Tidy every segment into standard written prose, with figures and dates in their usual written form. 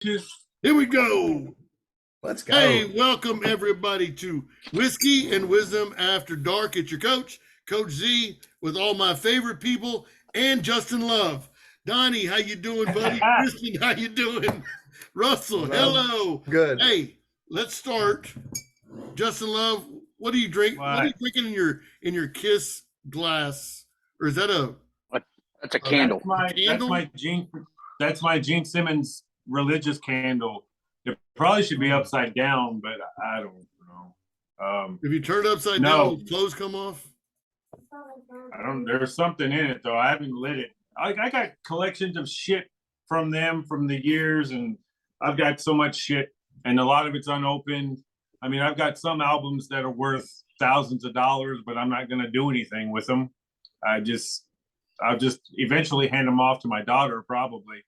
Here we go. Let's go. Hey, welcome everybody to Whiskey and Wisdom After Dark. It's your coach, Coach Z, with all my favorite people and Justin Love. Donnie, how you doing, buddy? Kristen, how you doing? Russell, hello. Good. Hey, let's start. Justin Love, what do you drink? What are you drinking in your Kiss glass? Or is that that's a candle? That's my Gene Simmons religious candle. It probably should be upside down, but I don't know. If you turn it upside down, the clothes come off? There's something in it though. I haven't lit it. I got collections of shit from them from the years, and I've got so much shit, and a lot of it's unopened. I mean, I've got some albums that are worth thousands of dollars, but I'm not going to do anything with them. I'll just eventually hand them off to my daughter, probably.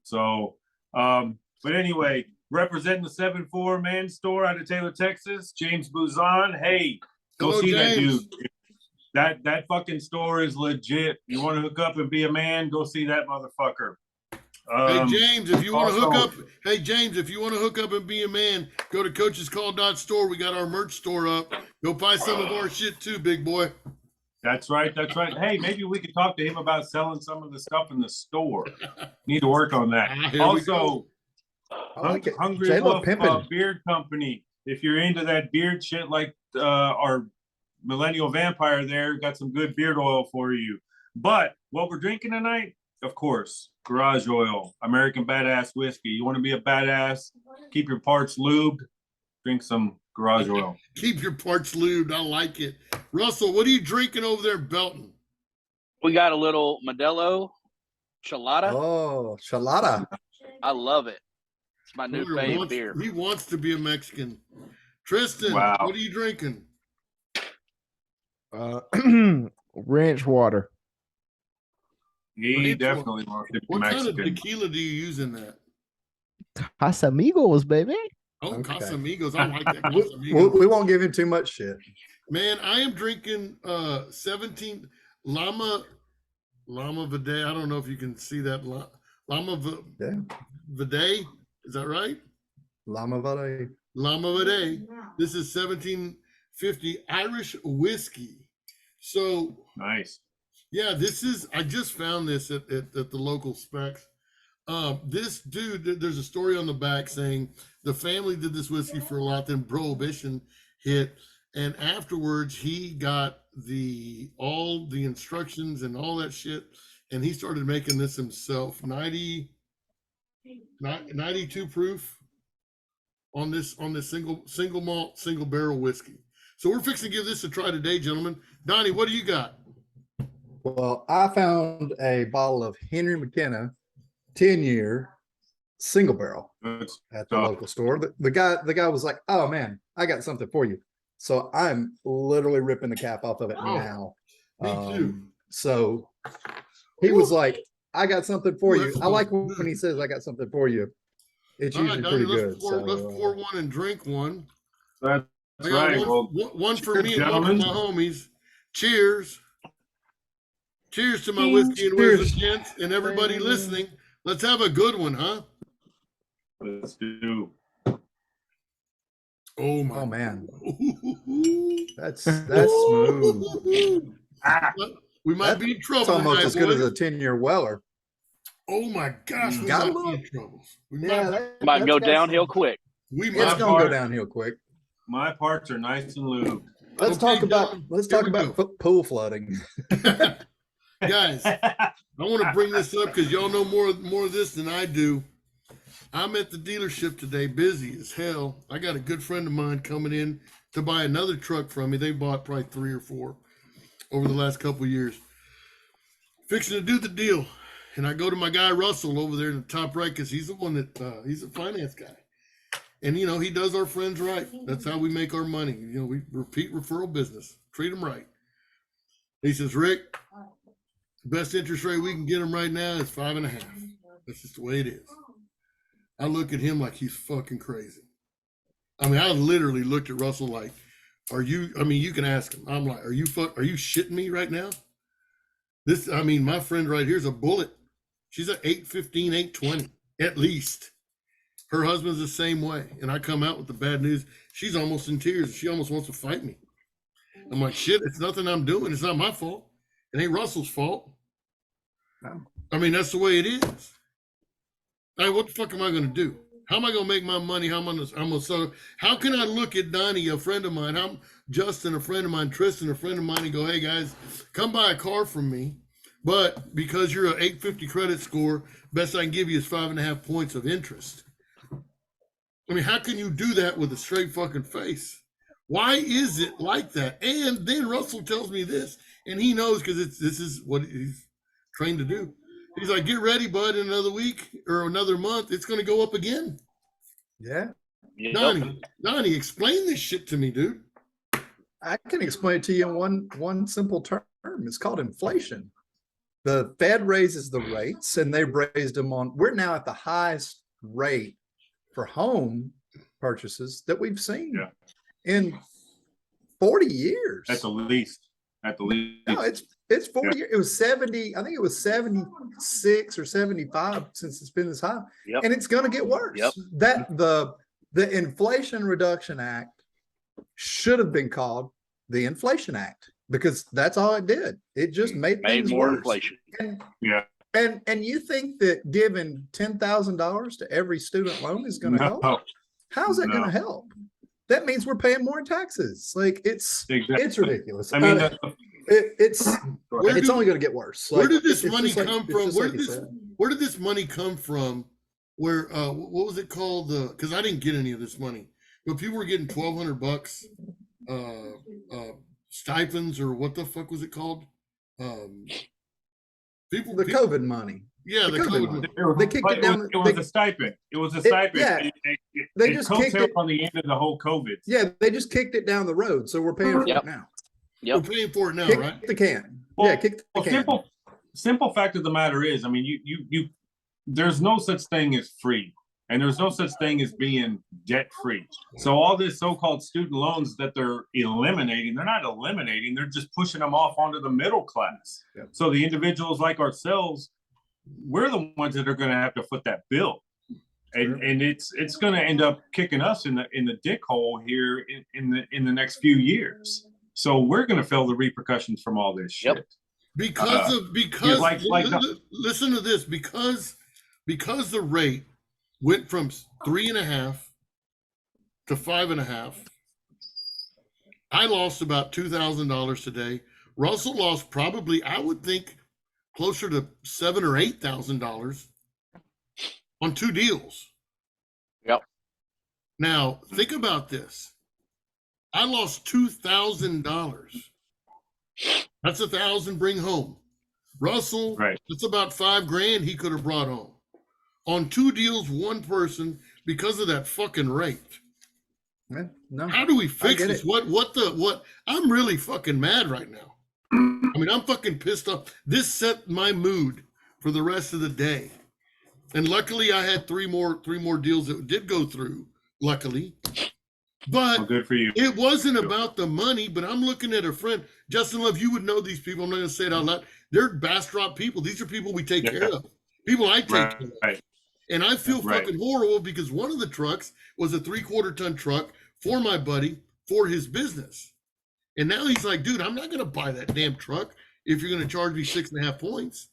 So, but anyway, representing the 7-4 Man Store out of Taylor, Texas, James Buzan. Hey, go see that dude. That fucking store is legit. You want to hook up and be a man? Go see that motherfucker. Hey James, if you want to hook up, and be a man, go to coachescall.store. We got our merch store up. Go buy some of our shit too, big boy. That's right. Hey, maybe we could talk to him about selling some of the stuff in the store. Need to work on that. Also, Hungry Wolf Beard Company. If you're into that beard shit, like our millennial vampire there, got some good beard oil for you. But what we're drinking tonight, of course, Garage Oil, American Badass Whiskey. You want to be a badass, keep your parts lubed, drink some Garage Oil. Keep your parts lubed. I like it. Russell, what are you drinking over there in Belton? We got a little Modelo Chelada. Oh, Chelada. I love it. It's my new favorite beer. He wants to be a Mexican. Tristan, What are you drinking? Ranch water. He definitely wants to be What Mexican. kind of tequila do you use in that? Casamigos, baby. Oh, okay. Casamigos. I like that. Casamigos. We won't give him too much shit. Man, I am drinking 17 Lama Vide. I don't know if you can see that. Lama Vide. Is that right? Lama Vide. Lama Vide. This is 1750 Irish whiskey. So nice. Yeah, I just found this at the local Specs. This dude, there's a story on the back saying the family did this whiskey for a lot, then Prohibition hit, and afterwards he got all the instructions and all that shit, and he started making this himself. 92 proof on this single malt, single barrel whiskey. So we're fixing to give this a try today, gentlemen. Donnie, what do you got? Well, I found a bottle of Henry McKenna 10-year single barrel at the local store. The guy was like, "Oh man, I got something for you." So I'm literally ripping the cap off of it now. Me too. So he was like, "I got something for you." I like when he says, "I got something for you." It's usually pretty good. Let's pour one and drink one. That's right. One for me and one for my homies. Cheers. Cheers to my whiskey and wisdom, gents, and everybody listening. Let's have a good one, huh? Let's do. Oh man, that's smooth. We might be in trouble. It's almost as good as a 10-year Weller. Oh my gosh, we might be in trouble. Might go downhill quick. It's gonna go downhill quick. My parts are nice and lubed. Let's talk about pool flooding. Guys, I want to bring this up because y'all know more of this than I do. I'm at the dealership today, busy as hell. I got a good friend of mine coming in to buy another truck from me. They bought probably 3 or 4 over the last couple of years. Fixing to do the deal. And I go to my guy Russell over there in the top right because he's the one that he's a finance guy. And, he does our friends right. That's how we make our money. We repeat referral business. Treat them right. He says, "Rick, the best interest rate we can get them right now is 5.5. That's just the way it is." I look at him like he's fucking crazy. I mean, I literally looked at Russell like, you can ask him. I'm like, are you shitting me right now? My friend right here is a bullet. She's at 815, 820 at least. Her husband's the same way. And I come out with the bad news. She's almost in tears. She almost wants to fight me. I'm like, shit, it's nothing I'm doing. It's not my fault. It ain't Russell's fault. No. I mean, that's the way it is. What the fuck am I going to do? How am I going to make my money? How can I look at Donnie, a friend of mine, Justin, a friend of mine, Tristan, a friend of mine, and go, hey guys, come buy a car from me. But because you're an 850 credit score, best I can give you is 5.5 points of interest. I mean, how can you do that with a straight fucking face? Why is it like that? And then Russell tells me this, and he knows because this is what he's trained to do. He's like, get ready, bud, in another week or another month, it's going to go up again. Yeah. Donnie, explain this shit to me, dude. I can explain it to you in one simple term. It's called inflation. The Fed raises the rates, and they've raised them we're now at the highest rate for home purchases that we've seen in 40 years. At the least. No, it's 40 years. It was 70. I think it was 76 or 75 since it's been this high. Yep. And it's going to get worse. Yep. That the Inflation Reduction Act should have been called the Inflation Act, because that's all it did. It just made things more worse. inflation. And you think that giving $10,000 to every student loan is going to help? How's that going to help? That means we're paying more in taxes. Like it's ridiculous. I mean, it's only going to get worse. Where did this money come from? Where did this money come from? Where what was it called? Because I didn't get any of this money, but people were getting $1,200 stipends, or what the fuck was it called? COVID money. Yeah, the COVID money. They kicked it down. It was a stipend. It was a stipend. Yeah, they just kicked it on the end of the whole COVID. Yeah, they just kicked it down the road, so we're paying for it now. Yep. We're paying for it now, kick right? the can. Kick the can. Simple fact of the matter is, I mean, you there's no such thing as free, and there's no such thing as being debt free. So all this so-called student loans that they're eliminating, they're not eliminating, they're just pushing them off onto the middle class. Yep. So the individuals like ourselves, we're the ones that are going to have to foot that bill. And it's going to end up kicking us in the dick hole here in the next few years. So we're going to feel the repercussions from all this shit. Because listen to this, because the rate went from 3.5 to 5.5. I lost about $2,000 today. Russell lost probably, I would think, closer to $7,000 or $8,000 on 2 deals. Yep. Now think about this. I lost $2,000. That's $1,000 bring home. Russell, that's about $5,000 he could have brought home on 2 deals, 1 person, because of that fucking rate. No, how do we fix this? What? I'm really fucking mad right now. I mean, I'm fucking pissed off. This set my mood for the rest of the day. And luckily I had three more deals that did go through, luckily. But good for you. It wasn't about the money, but I'm looking at a friend. Justin Love, you would know these people. I'm not going to say it out loud. They're Bastrop people. These are people we take care of. People I take care of. And I feel fucking horrible because one of the trucks was a 3/4 ton truck for my buddy for his business. And now he's like, dude, I'm not going to buy that damn truck if you're going to charge me 6.5 points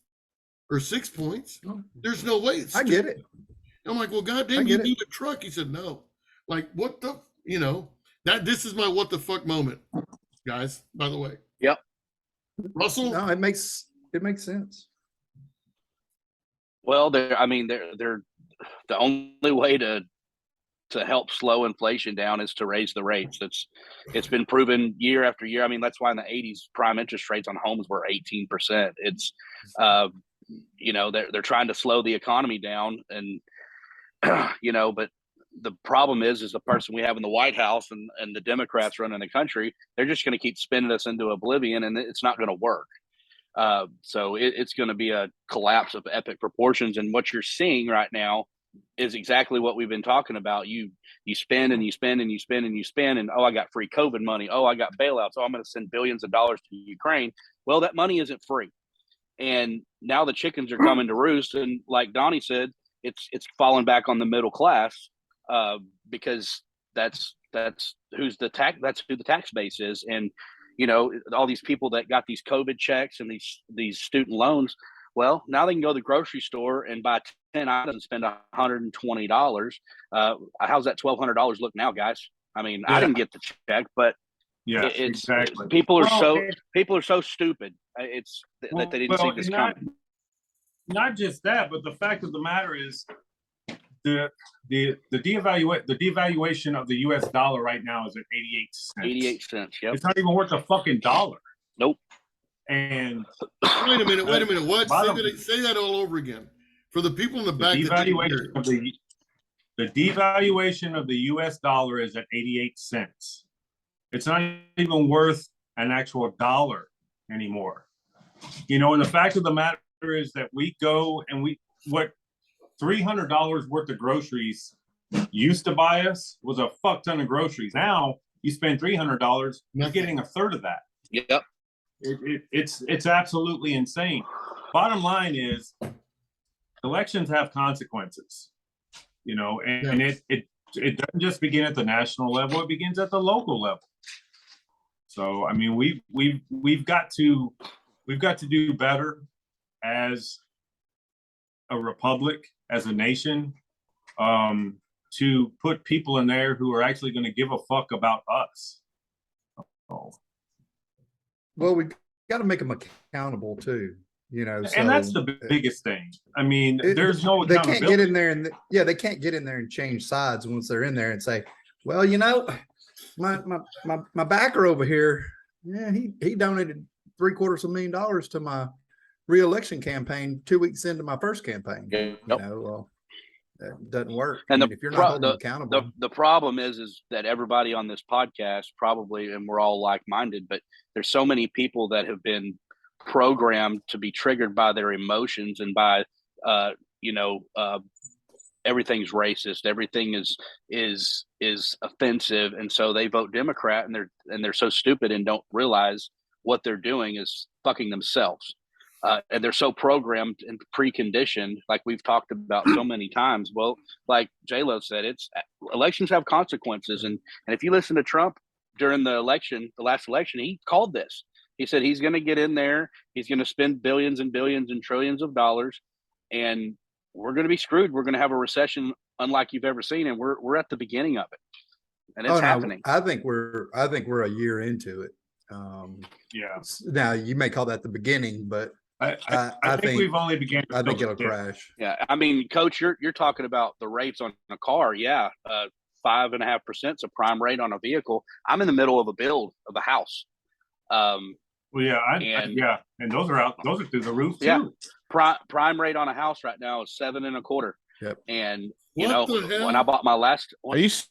or 6 points. There's no way. I get it. I'm like, well, goddamn, you need a truck. He said, no. Like, what the, this is my what the fuck moment, guys, by the way. Yep. Russell? No, it makes sense. Well, they're the only way to help slow inflation down is to raise the rates. It's been proven year after year. I mean, that's why in the 80s prime interest rates on homes were 18%. It's they're trying to slow the economy down, and but the problem is the person we have in the White House and the Democrats running the country, they're just going to keep spinning us into oblivion, and it's not going to work. So it's going to be a collapse of epic proportions. And what you're seeing right now is exactly what we've been talking about. You spend and you spend and you spend and you spend, and I got free COVID money. I got bailouts. I'm going to send billions of dollars to Ukraine. Well, that money isn't free. And now the chickens are coming to roost. And like Donnie said, it's falling back on the middle class, because that's who the tax base is. And all these people that got these COVID checks and these student loans, well, now they can go to the grocery store and buy 10 items and spend $120. How's that $1,200 look now, guys? I mean, I didn't get the check, but exactly. People are so stupid. It's that they didn't see this coming. Not just that, but the fact of the matter is the devaluation of the U.S. dollar right now is at 88 cents. 88 cents. Yep. It's not even worth a fucking dollar. Nope. And wait a minute. What? Say that all over again for the people in the back. The devaluation of the U.S. dollar is at 88 cents. It's not even worth an actual dollar anymore. And the fact of the matter is that we go and what $300 worth of groceries used to buy us was a fuck ton of groceries. Now you spend $300, you're getting a third of that. Yep. It's absolutely insane. Bottom line is elections have consequences, and it doesn't just begin at the national level, it begins at the local level. So I mean we've got to do better as a republic, as a nation, to put people in there who are actually going to give a fuck about us. Well, we got to make them accountable too, and that's the biggest thing. I mean, there's no accountability. They can't get in there they can't get in there and change sides once they're in there and say, well, my backer over here, he donated $750,000 to my re-election campaign 2 weeks into my first campaign. Well, that doesn't work. And if you're not holding them accountable, the problem is that everybody on this podcast probably, and we're all like-minded, but there's so many people that have been programmed to be triggered by their emotions and by everything's racist, everything is offensive, and so they vote Democrat, and they're so stupid and don't realize what they're doing is fucking themselves. And they're so programmed and preconditioned, like we've talked about so many times. Well, like J-Lo said, elections have consequences. And if you listen to Trump during the last election, he called this. He said he's going to get in there. He's going to spend billions and billions and trillions of dollars, and we're going to be screwed. We're going to have a recession unlike you've ever seen, and we're at the beginning of it, and it's happening. I think we're a year into it. Now you may call that the beginning, but I think we've only begun. I think it'll crash. Yeah, I mean, Coach, you're talking about the rates on a car. Yeah, 5.5% is a prime rate on a vehicle. I'm in the middle of a build of a house. And those are out. Those are through the roof too. Yeah, prime rate on a house right now is 7.25. Yep. And when I bought my last, yes,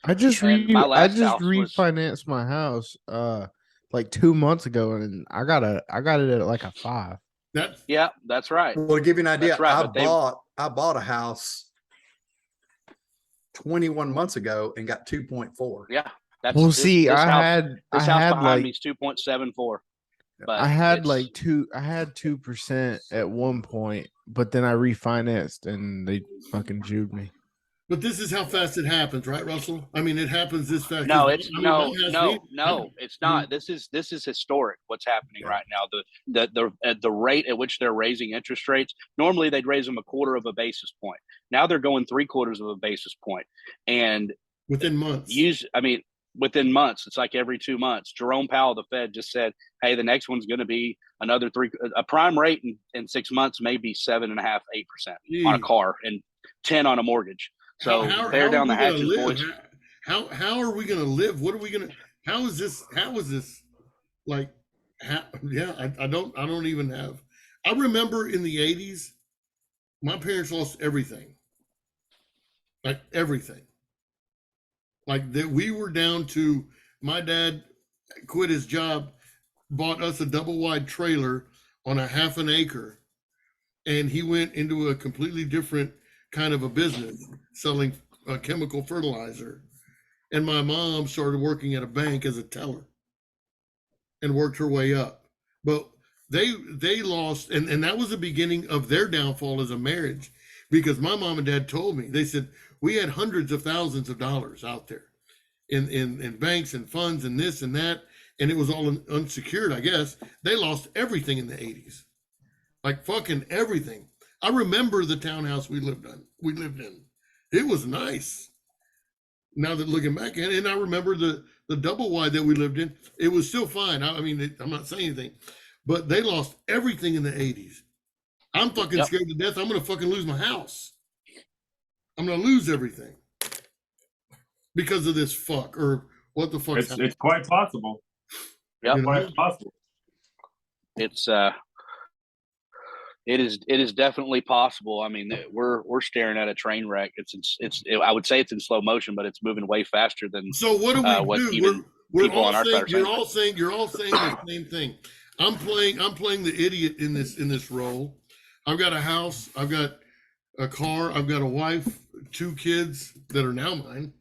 I just refinanced my house like 2 months ago, and I got it at like a 5. That's right. Well, to give you an idea, right, I bought a house 21 months ago and got 2.4. Yeah. I had behind me is 2.74. But I had 2% at one point, but then I refinanced and they fucking Jewed me. But this is how fast it happens, right, Russell? I mean, it happens this fast. No, it's not. This is historic. What's happening right now? The rate at which they're raising interest rates. Normally, they'd raise them 1/4 of a basis point. Now they're going 3/4 of a basis point, and within months. Within months, it's like every 2 months. Jerome Powell, the Fed, just said, "Hey, the next one's going to be another 3. A prime rate in 6 months may be 7.5%, 8% on a car and 10 on a mortgage." So tear down the hatches, boys. How are we going to live? What are we going to? How is this? Like? I don't even have. I remember in the 80s, my parents lost everything. Like everything. Like that, we were down to, my dad quit his job, bought us a double wide trailer on a 1/2 acre, and he went into a completely different kind of a business, selling chemical fertilizer. And my mom started working at a bank as a teller and worked her way up. But they lost, and that was the beginning of their downfall as a marriage, because my mom and dad told me, they said we had hundreds of thousands of dollars out there in banks and funds and this and that, and it was all unsecured, I guess. They lost everything in the 80s, like fucking everything. I remember the townhouse we lived in. It was nice. Now that looking back at it, and I remember the double wide that we lived in, it was still fine. I mean, I'm not saying anything, but they lost everything in the 80s. I'm fucking scared to death. I'm going to fucking lose my house. I'm going to lose everything because of this fuck, or what the fuck. It's quite possible. Yeah, You know? Quite possible. It is definitely possible. I mean, we're staring at a train wreck. I would say it's in slow motion, but it's moving way faster than. So what do we do? Even we're people all on our saying, side are saying. you're all saying the same thing. I'm playing the idiot in this role. I've got a house, I've got a car, I've got a wife, 2 kids that are now mine.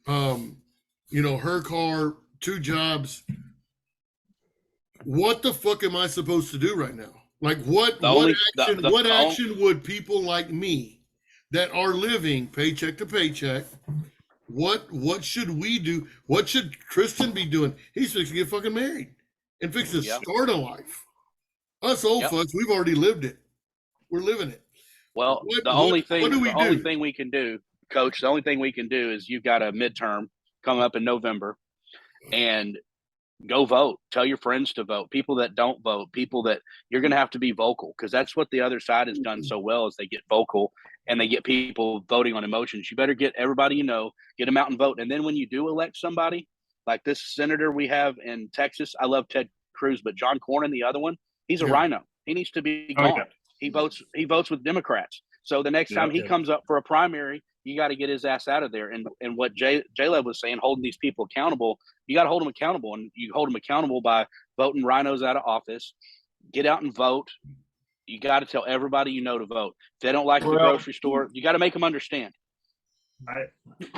Her car, 2 jobs. What the fuck am I supposed to do right now? Like what action would people like me that are living paycheck to paycheck, what should we do? What should Kristen be doing? He's fixing to get fucking married and fix to start a life. Us old fucks, we've already lived it. We're living it. Well, the only thing we can do, Coach, the only thing we can do is you've got a midterm coming up in November, and go vote. Tell your friends to vote. People that don't vote, people that you're going to have to be vocal, because that's what the other side has done so well, is they get vocal and they get people voting on emotions. You better get everybody, get them out and vote. And then when you do elect somebody like this senator we have in Texas, I love Ted Cruz, but John Cornyn, the other one, he's a rhino. He needs to be gone. Yeah. He votes with Democrats. So the next time he comes up for a primary, you got to get his ass out of there. And what J-Lev was saying, holding these people accountable, you got to hold them accountable. And you hold them accountable by voting rhinos out of office. Get out and vote. You got to tell everybody to vote. If they don't like the grocery store, you got to make them understand.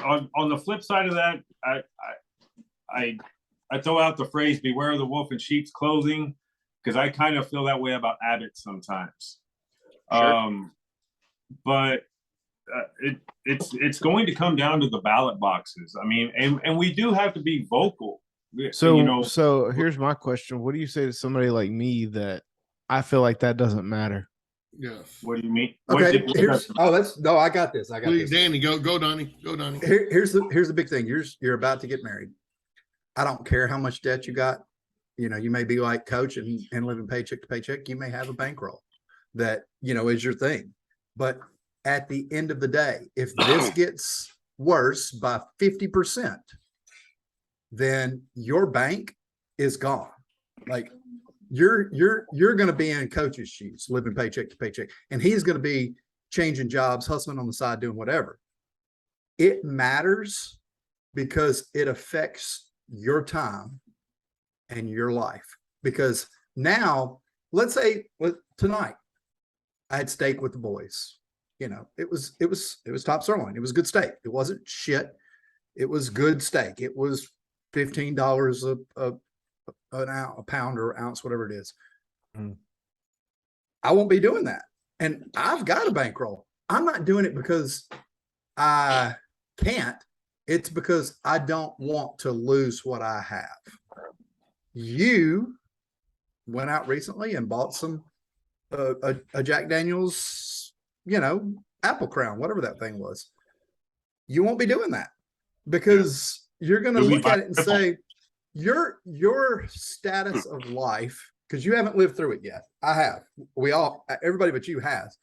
On the flip side of that, I throw out the phrase "beware the wolf in sheep's clothing," because I kind of feel that way about Abbott sometimes. Sure. But it's going to come down to the ballot boxes. I mean, and we do have to be vocal. So here's my question: what do you say to somebody like me that I feel like that doesn't matter? Yes. What do you mean? Okay. I got this. Please, Danny, go Donnie. Go Donnie. Here's the big thing. You're about to get married. I don't care how much debt you got. You may be like Coach and living paycheck to paycheck. You may have a bankroll that, is your thing. But at the end of the day, if this gets worse by 50%, then your bank is gone. Like you're going to be in Coach's shoes, living paycheck to paycheck, and he's going to be changing jobs, hustling on the side, doing whatever. It matters because it affects your time and your life. Because now, let's say tonight, I had steak with the boys. It was top sirloin. It was good steak. It wasn't shit. It was good steak. It was $15 a pound or ounce, whatever it is. I won't be doing that. And I've got a bankroll. I'm not doing it because I can't. It's because I don't want to lose what I have. You went out recently and bought some a Jack Daniel's, Apple Crown, whatever that thing was. You won't be doing that because you're going to look at it and say your status of life, because you haven't lived through it yet. I have. Everybody but you has.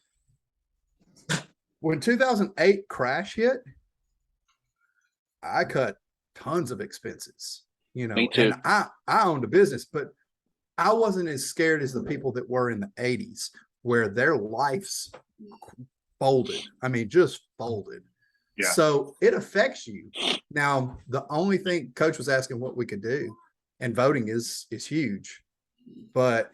When 2008 crash hit, I cut tons of expenses, Me too. and I owned a business, but I wasn't as scared as the people that were in the 80s where their lives folded. I mean, just folded. Yeah. So it affects you. Now, the only thing Coach was asking what we could do, and voting is huge, but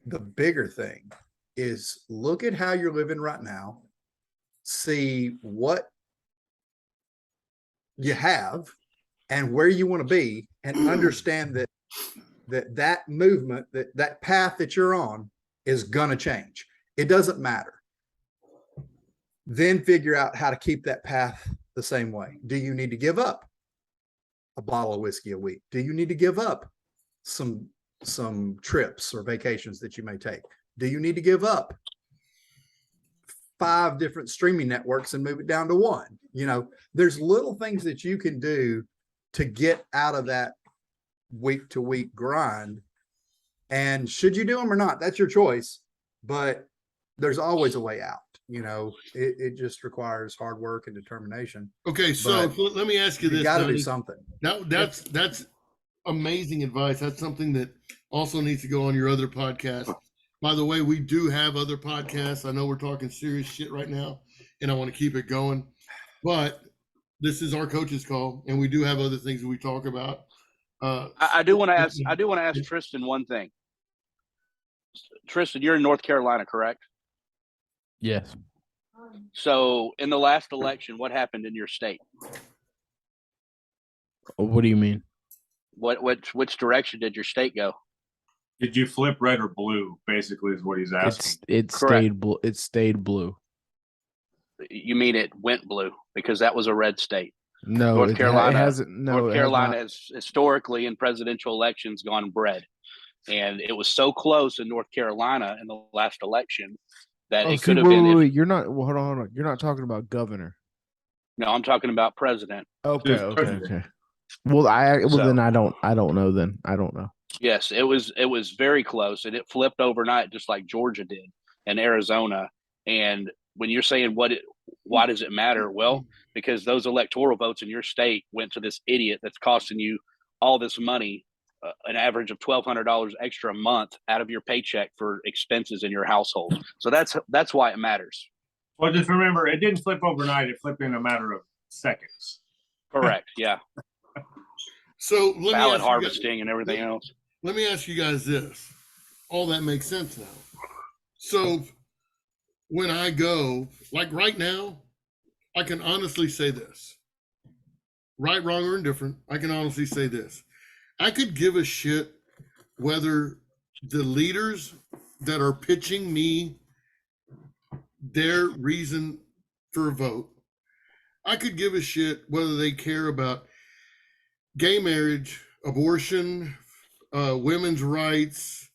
the bigger thing is look at how you're living right now, see what you have and where you want to be, and understand that that movement, that path that you're on is going to change. It doesn't matter. Then figure out how to keep that path the same way. Do you need to give up a bottle of whiskey a week? Do you need to give up some trips or vacations that you may take? Do you need to give up 5 different streaming networks and move it down to 1? There's little things that you can do to get out of that week to week grind. And should you do them or not, that's your choice, but there's always a way out. It just requires hard work and determination. Okay. So let me ask you this. You got to do something. That's amazing advice. That's something that also needs to go on your other podcast. By the way, we do have other podcasts. I know we're talking serious shit right now, and I want to keep it going, but this is our coach's call, and we do have other things that we talk about. I do want to ask Tristan one thing. Tristan, you're in North Carolina, correct? Yes. So in the last election, what happened in your state? What do you mean? Which direction did your state go? Did you flip red or blue? Basically, is what he's asking. It stayed blue. It stayed blue. You mean it went blue because that was a red state? No, North Carolina hasn't. No, North Carolina has historically in presidential elections gone red, and it was so close in North Carolina in the last election that it could have been. Wait, you're not. Well, hold on. You're not talking about governor. No, I'm talking about president. Okay. Well, then I don't know. Then I don't know. Yes, it was very close, and it flipped overnight, just like Georgia did and Arizona. And when you're saying why does it matter? Well, because those electoral votes in your state went to this idiot that's costing you all this money, an average of $1,200 extra a month out of your paycheck for expenses in your household. So that's why it matters. Well, just remember, it didn't flip overnight. It flipped in a matter of seconds. Correct. Yeah. So ballot harvesting and everything else. Let me ask you guys this. All that makes sense now. So when I go, like right now, I can honestly say this. Right, wrong, or indifferent, I can honestly say this. I could give a shit whether the leaders that are pitching me their reason for a vote, I could give a shit whether they care about gay marriage, abortion, women's rights,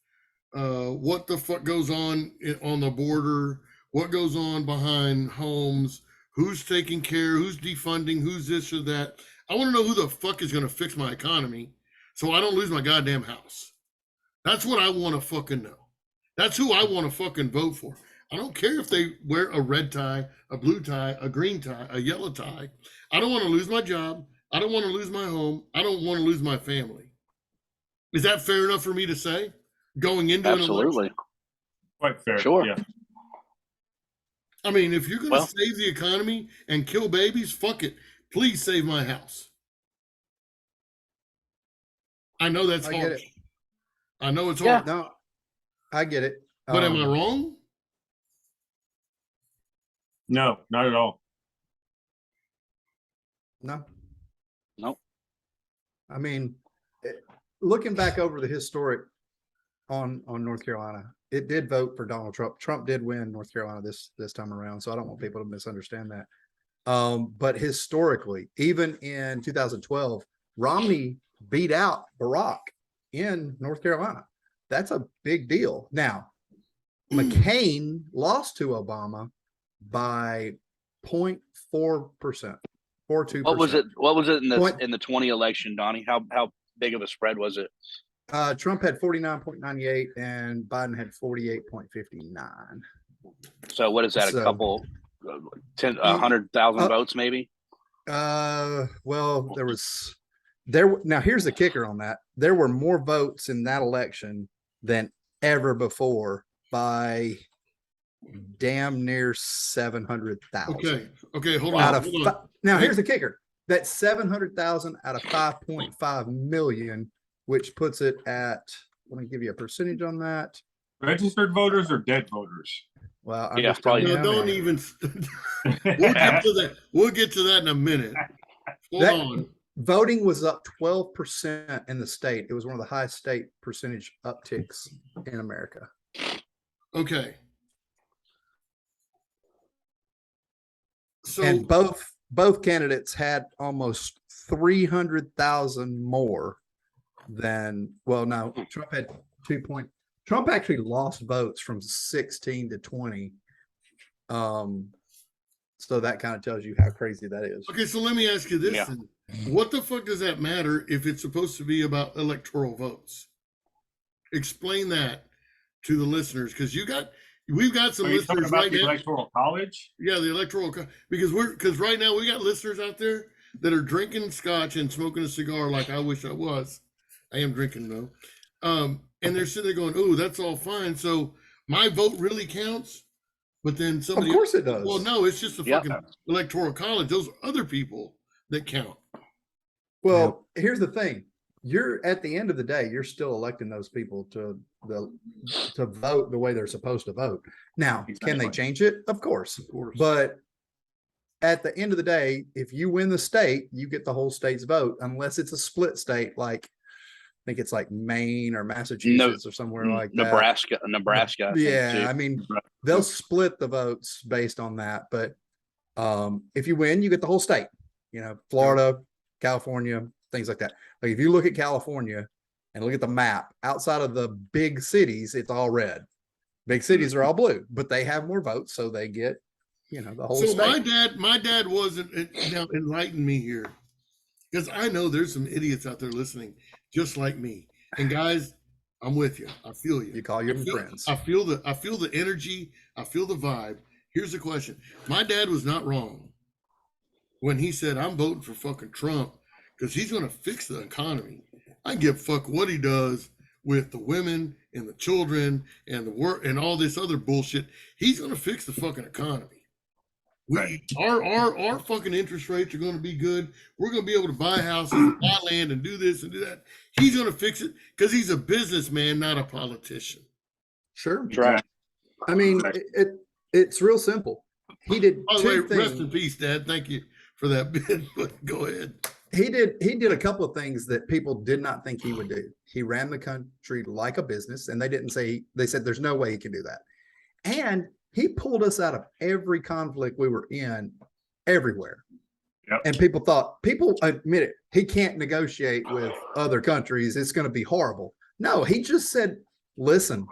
what the fuck goes on the border, what goes on behind homes, who's taking care, who's defunding, who's this or that. I want to know who the fuck is going to fix my economy so I don't lose my goddamn house. That's what I want to fucking know. That's who I want to fucking vote for. I don't care if they wear a red tie, a blue tie, a green tie, a yellow tie. I don't want to lose my job. I don't want to lose my home. I don't want to lose my family. Is that fair enough for me to say? Going into an election? Quite fair. Sure. Yeah. I mean, if you're going to save the economy and kill babies, fuck it. Please save my house. I know that's hard. Get it. I know it's hard. No, I get it. But am I wrong? No, not at all. No. Nope. I mean, looking back over the historic on North Carolina, it did vote for Donald Trump. Trump did win North Carolina this time around, so I don't want people to misunderstand that. But historically, even in 2012, Romney beat out Barack in North Carolina. That's a big deal. Now, McCain lost to Obama by 0.4%, 0.42%. What was it in the 20 election, Donnie? How big of a spread was it? Trump had 49.98 and Biden had 48.59. So what is that? A couple, 100,000 votes, maybe? Well, now here's the kicker on that. There were more votes in that election than ever before by damn near 700,000. Okay, hold on. Now here's the kicker. That's 700,000 out of 5.5 million, which puts it at, let me give you a percentage on that. Registered voters or dead voters? Well, I'm just probably don't even. We'll get to that in a minute. Hold on. voting was up 12% in the state. It was one of the highest state percentage upticks in America. Okay. So and both candidates had almost 300,000 more than, well, no, Trump had Trump actually lost votes from 16 to 20. So that kind of tells you how crazy that is. okay, so let me ask you this then. What the fuck does that matter if it's supposed to be about electoral votes? Explain that to the listeners, because we've got some listeners about right the now. Electoral College? Yeah, the electoral, because right now we got listeners out there that are drinking scotch and smoking a cigar like I wish I was. I am drinking though. And they're sitting there going, "Oh, that's all fine. So my vote really counts." But then somebody, of course it does. Well, no, it's just the fucking electoral college. Those are other people that count. Well, here's the thing. You're at the end of the day, you're still electing those people to vote the way they're supposed to vote. Now, can they change it? Of course. But at the end of the day, if you win the state, you get the whole state's vote, unless it's a split state, like I think it's like Maine or Massachusetts or somewhere like that. Nebraska. Yeah, I mean, they'll split the votes based on that. But if you win, you get the whole state. You know, Florida, California, things like that. Like if you look at California and look at the map, outside of the big cities, it's all red. Big cities are all blue, but they have more votes, so they get, the whole state. So my dad wasn't, now enlighten me here, because I know there's some idiots out there listening just like me. And guys, I'm with you. I feel you. You call your friends. I feel the energy. I feel the vibe. Here's the question. My dad was not wrong when he said, "I'm voting for fucking Trump because he's going to fix the economy. I give a fuck what he does with the women and the children and the work and all this other bullshit. He's going to fix the fucking economy. Our fucking interest rates are going to be good. We're going to be able to buy houses, buy land, and do this and do that. He's going to fix it because he's a businessman, not a politician." Sure. Right. I mean, it's real simple. He did By the two way, things. rest in peace, Dad. Thank you for that bit, but go ahead. He did a couple of things that people did not think he would do. He ran the country like a business, and they said there's no way he can do that. And he pulled us out of every conflict we were in everywhere. Yep. And people admit it. He can't negotiate with other countries. It's going to be horrible. No, he just said, "Listen,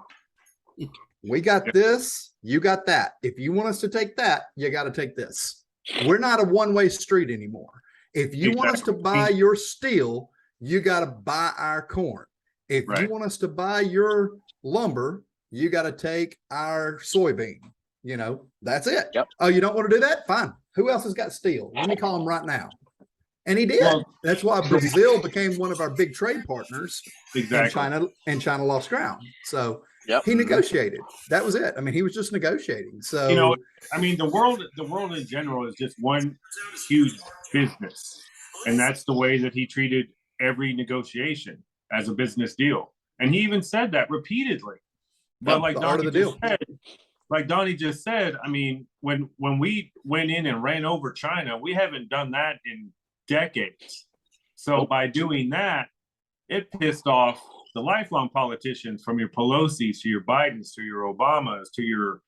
we got this, you got that. If you want us to take that, you got to take this. We're not a one-way street anymore. If you want us to buy your steel, you got to buy our corn. If you want us to buy your lumber, you got to take our soybean. That's it. Yep. Oh, you don't want to do that? Fine. Who else has got steel? Let me call him right now." And he did. That's why Brazil became one of our big trade partners. Exactly. And China lost ground. So he negotiated. That was it. I mean, he was just negotiating. So I mean, the world in general is just one huge business, and that's the way that he treated every negotiation as a business deal. And he even said that repeatedly. But like Donnie just said, I mean, when we went in and ran over China, we haven't done that in decades. So by doing that, it pissed off the lifelong politicians, from your Pelosi's to your Bidens to your Obamas to your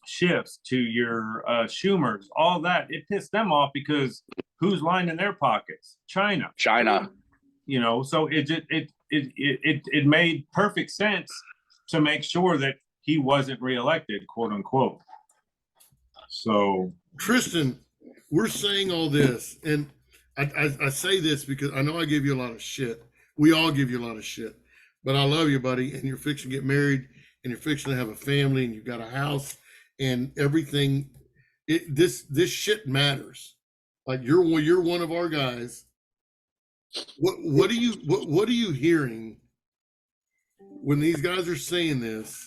Schiffs to your Schumers, all that. It pissed them off because who's lining their pockets? China. So it made perfect sense to make sure that he wasn't reelected, quote unquote. So, Kristen, we're saying all this, and I say this because I know I give you a lot of shit. We all give you a lot of shit, but I love you, buddy. And you're fixing to get married, and you're fixing to have a family, and you've got a house, and everything. This shit matters. Like you're one of our guys. What are you hearing when these guys are saying this?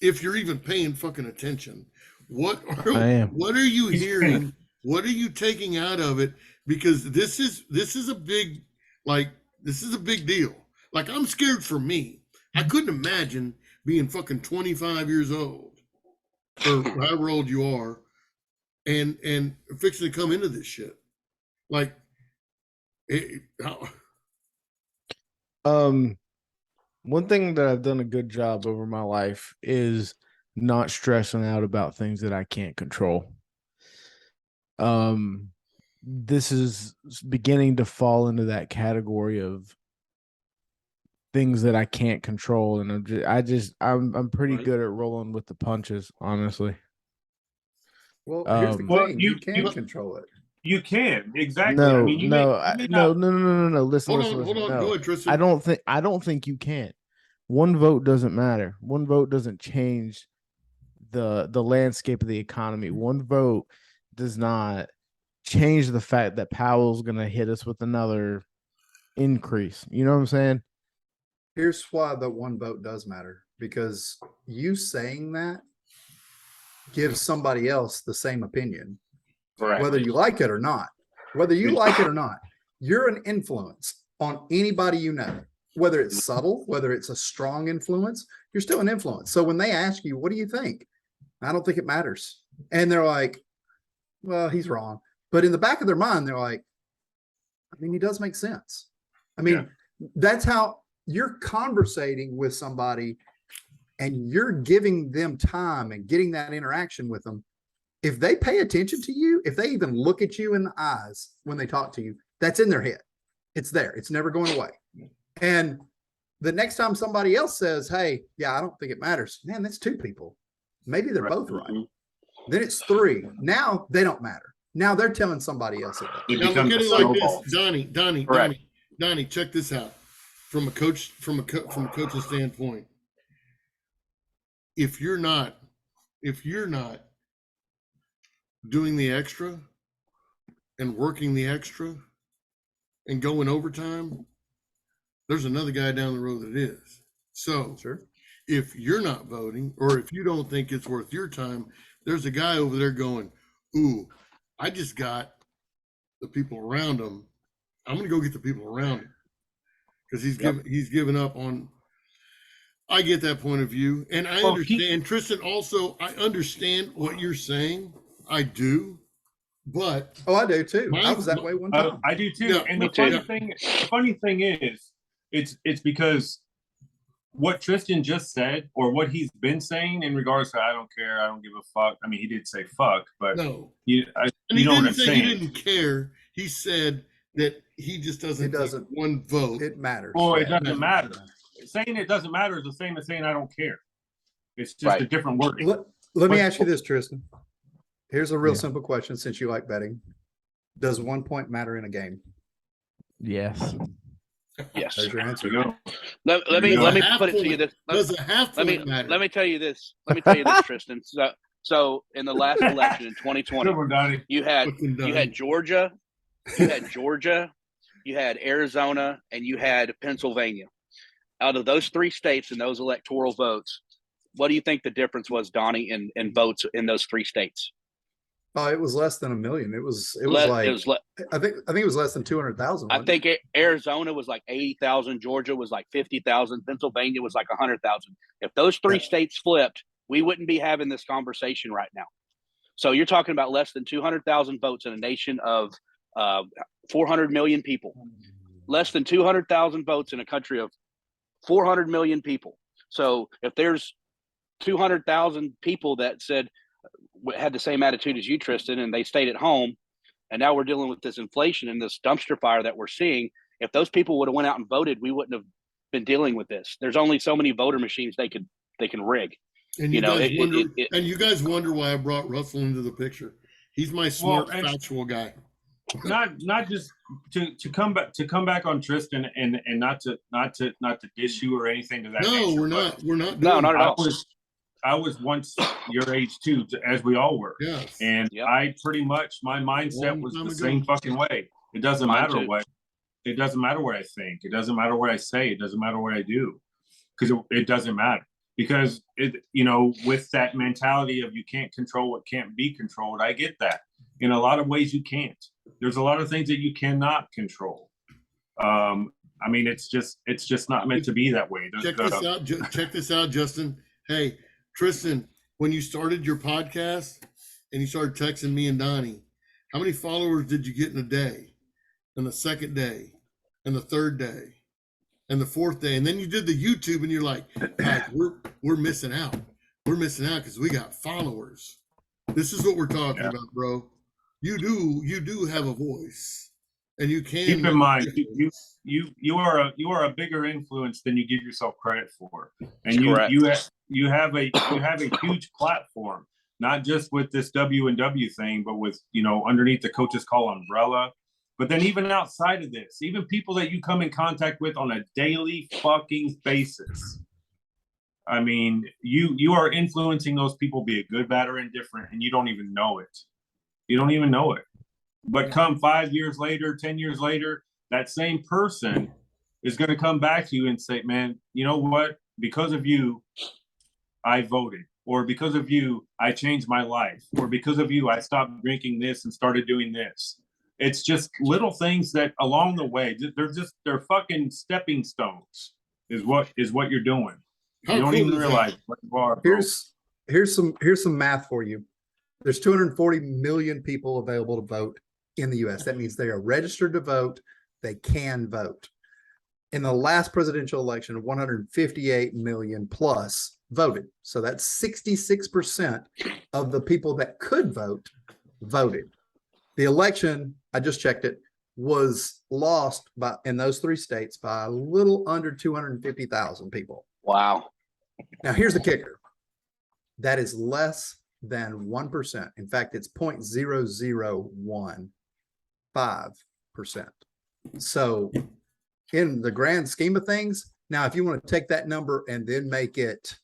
If you're even paying fucking attention, what are you hearing? What are you taking out of it? Because this is a big deal. Like, I'm scared for me. I couldn't imagine being fucking 25 years old or however old you are and fixing to come into this shit. Like, One thing that I've done a good job over my life is not stressing out about things that I can't control. This is beginning to fall into that category of things that I can't control, and I'm pretty good at rolling with the punches, honestly. Well, here's the Well, thing: you can control it. You can, exactly. No, I mean, no. Listen, Hold listen, on, listen. hold on. No. Go ahead, Tristan. I don't think you can. One vote doesn't matter. One vote doesn't change the landscape of the economy. One vote does not change the fact that Powell's going to hit us with another increase. You know what I'm saying? Here's why the one vote does matter, because you saying that gives somebody else the same opinion, Correct. whether you like it or not. Whether you like it or not, you're an influence on anybody you know. Whether it's subtle, whether it's a strong influence, you're still an influence. So when they ask you, what do you think? I don't think it matters. And they're like, well, he's wrong. But in the back of their mind, they're like, I mean, he does make sense. I mean, that's how you're conversating with somebody and you're giving them time and getting that interaction with them. If they pay attention to you, if they even look at you in the eyes when they talk to you, that's in their head. It's there. It's never going away. And the next time somebody else says, hey, yeah, I don't think it matters. Man, that's two people. Maybe they're both right. Then it's three. Now they don't matter. Now they're telling somebody else it does. Now look at it like this, Donnie, check this out. From a coaching standpoint, if you're not doing the extra and working the extra and going overtime, there's another guy down the road that is. So Sure. If you're not voting, or if you don't think it's worth your time, there's a guy over there going, ooh, I just got the people around him. I'm going to go get the people around him, because he's given up on. I get that point of view, and I understand. Tristan, also, I understand what you're saying. I do, but I do too. I was that way one time. I do too. Yeah, and the funny thing is, it's because what Tristan just said, or what he's been saying in regards to I don't care, I don't give a fuck. I mean, he did say fuck, but no, you he know what I'm didn't say saying. he didn't care. He said that he just doesn't. One vote. It matters. Well, it doesn't matter. Saying it doesn't matter is the same as saying I don't care. It's just a different wording. Let me ask you this, Tristan. Here's a real simple question, since you like betting. Does 1 point matter in a game? Yes. Yes. There's your answer. Let me put it to you this. Let me tell you this. Tristan. So in the last election in 2020, you had Georgia, you had Arizona, and you had Pennsylvania. Out of those three states and those electoral votes, what do you think the difference was, Donnie, in votes in those three states? Oh, it was less than 1 million. I think it was less than 200,000. I think Arizona was like 80,000, Georgia was like 50,000, Pennsylvania was like 100,000. If those three states flipped, we wouldn't be having this conversation right now. So you're talking about less than 200,000 votes in a nation of 400 million people. Less than 200,000 votes in a country of 400 million people. So if there's 200,000 people that had the same attitude as you, Tristan, and they stayed at home, and now we're dealing with this inflation and this dumpster fire that we're seeing. If those people would have went out and voted, we wouldn't have been dealing with this. There's only so many voter machines they can rig. And you guys wonder why I brought Russell into the picture. He's my smart, factual guy. Not just to come back on Tristan and not to dish you or anything to that. No, we're not. We're not. No, not at all. I was once your age too, as we all were. Yes. And I pretty much, my mindset was the same fucking way. It doesn't matter what I think. It doesn't matter what I say. It doesn't matter what I do, because it doesn't matter. Because with that mentality of you can't control what can't be controlled, I get that. In a lot of ways, you can't. There's a lot of things that you cannot control. I mean, it's just not meant to be that way. Check this out, Justin. Hey, Tristan, when you started your podcast and you started texting me and Donnie, how many followers did you get in a day? and the second day and the third day and the fourth day. And then you did the YouTube and you're like, guys, we're missing out. We're missing out because we got followers. This is what we're talking about, bro. You do have a voice, and you can keep in mind you are a bigger influence than you give yourself credit for, and you have a huge platform, not just with this W&W thing, but with underneath the Coach's Call umbrella. But then even outside of this, even people that you come in contact with on a daily fucking basis. I mean, you are influencing those people, be it good, bad, or indifferent, and you don't even know it. You don't even know it. But come 5 years later, 10 years later, that same person is going to come back to you and say, man, you know what? Because of you, I voted. Or because of you, I changed my life. Or because of you, I stopped drinking this and started doing this. It's just little things that along the way, they're fucking stepping stones is what you're doing. How you don't cool even is realize that? what you are. Here's some math for you. There's 240 million people available to vote in the US. That means they are registered to vote. They can vote. In the last presidential election, 158 million plus voted. So that's 66% of the people that could vote voted. The election, I just checked it, was lost in those three states by a little under 250,000 people. Wow. Now, here's the kicker. That is less than 1%. In fact, it's 0.0015%. So in the grand scheme of things, now, if you want to take that number and then make it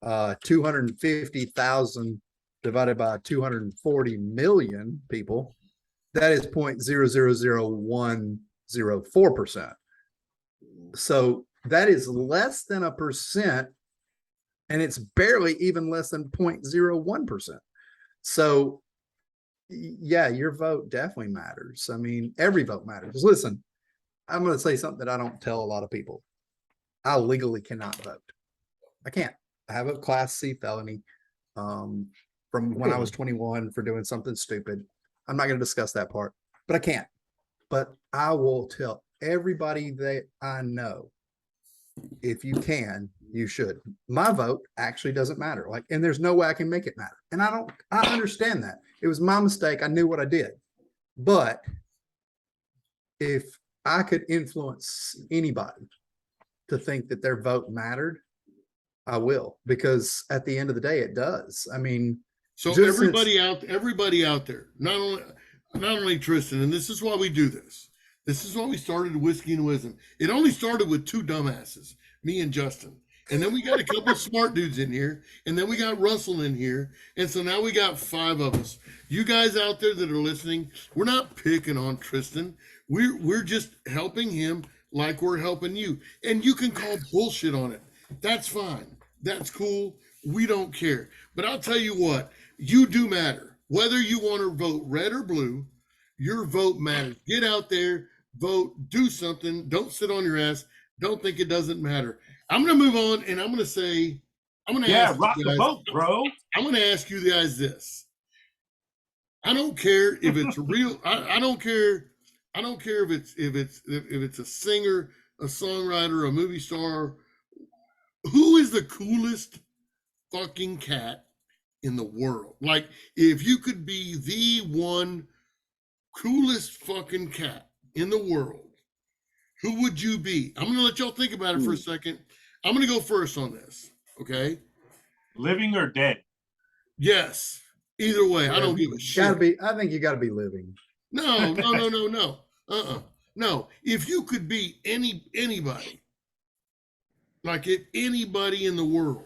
250,000 divided by 240 million people, that is 0.000104%. So that is less than 1%, and it's barely even less than 0.01%. So yeah, your vote definitely matters. I mean, every vote matters. Listen, I'm going to say something that I don't tell a lot of people. I legally cannot vote. I can't. I have a Class C felony from when I was 21 for doing something stupid. I'm not going to discuss that part, but I can't. But I will tell everybody that I know, if you can, you should. My vote actually doesn't matter. And there's no way I can make it matter. And I understand that. It was my mistake. I knew what I did. But if I could influence anybody to think that their vote mattered, I will, because at the end of the day, it does. I mean, so everybody out there, not only Tristan, and this is why we do this. This is why we started Whiskey and Wisdom. It only started with two dumbasses, me and Justin. And then we got a couple of smart dudes in here, and then we got Russell in here. And so now we got 5 of us. You guys out there that are listening, we're not picking on Tristan. We're just helping him like we're helping you. And you can call bullshit on it. That's fine. That's cool. We don't care. But I'll tell you what, you do matter. Whether you want to vote red or blue, your vote matters. Get out there, vote, do something. Don't sit on your ass. Don't think it doesn't matter. I'm going to move on, and I'm going to say, ask rock you the guys, boat, bro. I'm going to ask you guys this. I don't care if it's real. I don't care. I don't care if it's a singer, a songwriter, a movie star. Who is the coolest fucking cat in the world? Like, if you could be the one coolest fucking cat in the world, who would you be? I'm going to let y'all think about it for a second. I'm going to go first on this. Okay. Living or dead? Yes. Either way, I don't give a shit. I think you got to be living. No. No. If you could be anybody, like anybody in the world.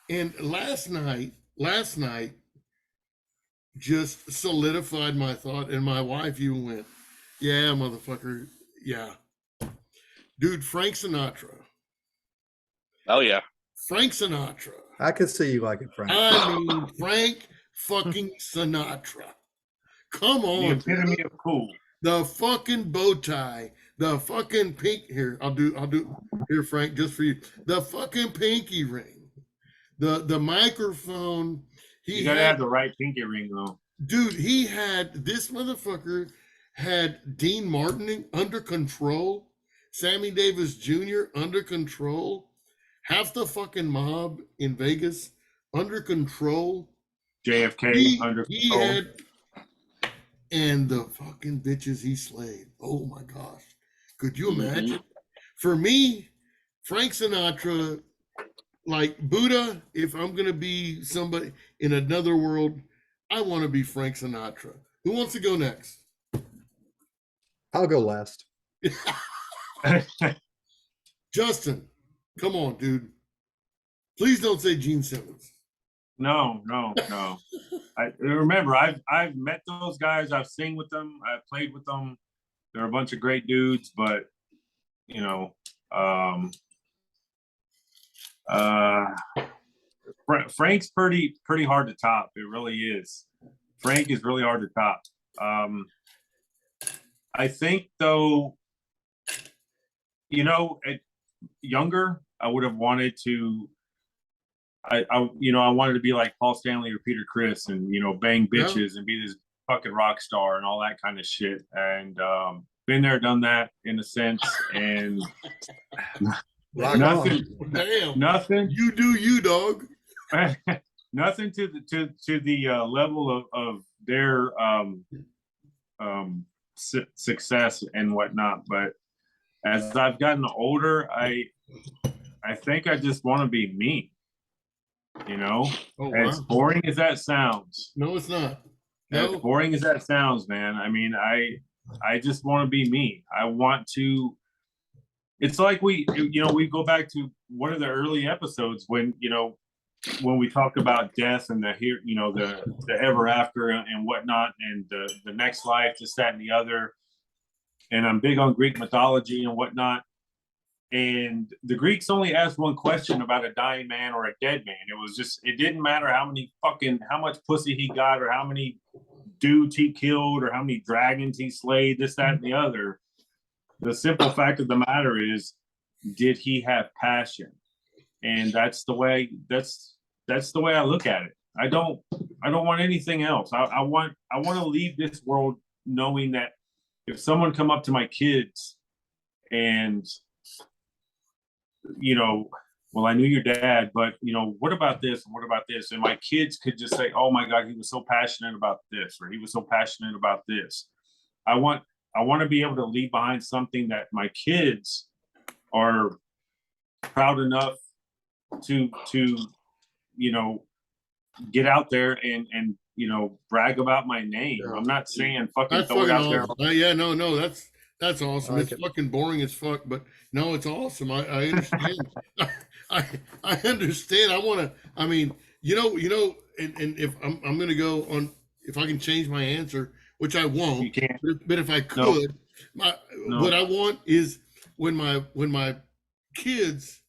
And last night just solidified my thought, and my wife even went, yeah, motherfucker. Yeah. Dude, Frank Sinatra. Oh yeah. Frank Sinatra. I could see you like it, Frank. I mean, Frank fucking Sinatra. Come on. The epitome of cool. The fucking bow tie, the fucking pink here. I'll do here, Frank, just for you. The fucking pinky ring, the microphone. You gotta have the right pinky ring though. Dude, he had this motherfucker had Dean Martin under control, Sammy Davis Jr. under control, half the fucking mob in Vegas under control. JFK under He control. had, and the fucking bitches he slayed. Oh my gosh. Could you imagine? For me, Frank Sinatra, like Buddha, if I'm going to be somebody in another world, I want to be Frank Sinatra. Who wants to go next? I'll go last. Justin, come on, dude. Please don't say Gene Simmons. No. I remember I've met those guys. I've sing with them. I've played with them. They're a bunch of great dudes, but you know, Frank's pretty hard to top. It really is. Frank is really hard to top. I think though, you know, younger, I would have wanted to. I wanted to be like Paul Stanley or Peter Criss, and you know, bang bitches and be this fucking rock star and all that kind of shit. And been there, done that in a sense, and nothing. Damn. Nothing. You do you, dog. Nothing to the level of their success and whatnot. But as I've gotten older, I think I just want to be me. You know, as boring as that sounds. No, it's not. As boring as that sounds, man. I mean, I just want to be me. I want to. It's like we go back to one of the early episodes when we talk about death and the ever after and whatnot, and the next life, this, that, and the other. And I'm big on Greek mythology and whatnot. And the Greeks only asked one question about a dying man or a dead man. It didn't matter how much pussy he got, or how many dudes he killed, or how many dragons he slayed, this, that, and the other. The simple fact of the matter is, did he have passion? And that's the way I look at it. I don't want anything else. I want to leave this world knowing that if someone come up to my kids and well, I knew your dad, but what about this and what about this? And my kids could just say, oh my God, he was so passionate about this, or he was so passionate about this. I want to be able to leave behind something that my kids are proud enough to get out there and brag about my name. Yeah. I'm not saying fucking that's throw it out awesome. there. Yeah, no, that's awesome. It's fucking boring as fuck, but no, it's awesome. I understand. I understand. I mean, and if I'm gonna go on, if I can change my answer, which I won't, you can't. But if I could, what I want is when my kids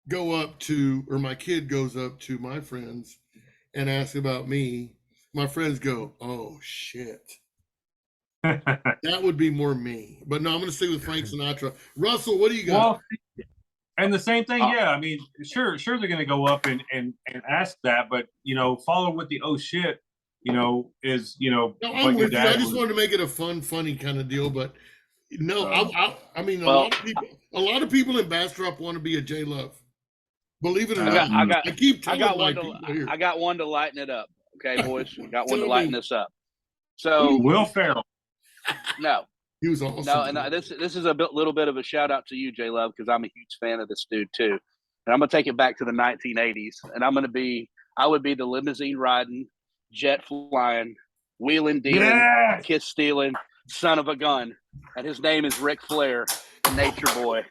go up to, or my kid goes up to my friends and asks about me, my friends go, oh shit. That would be more me. But no, I'm going to stay with Frank Sinatra. Russell, what do you got? Well, and the same thing, yeah. I mean, sure, they're going to go up and ask that, but follow with the oh shit, is No, I'm with you. I just wanted to make it a funny kind of deal, but no, I mean, a lot of people in Bastrop want to be a J Love. Believe it or not, I keep telling my people here. I got one to lighten it up. Okay, boys, I got one to lighten this up. So Will Ferrell. No, he was awesome. No, and this is little bit of a shout out to you, J Love, because I'm a huge fan of this dude too. And I'm gonna take it back to the 1980s, and I would be the limousine riding, jet flying, wheeling, dealing, kiss stealing, son of a gun, and his name is Ric Flair, Nature Boy.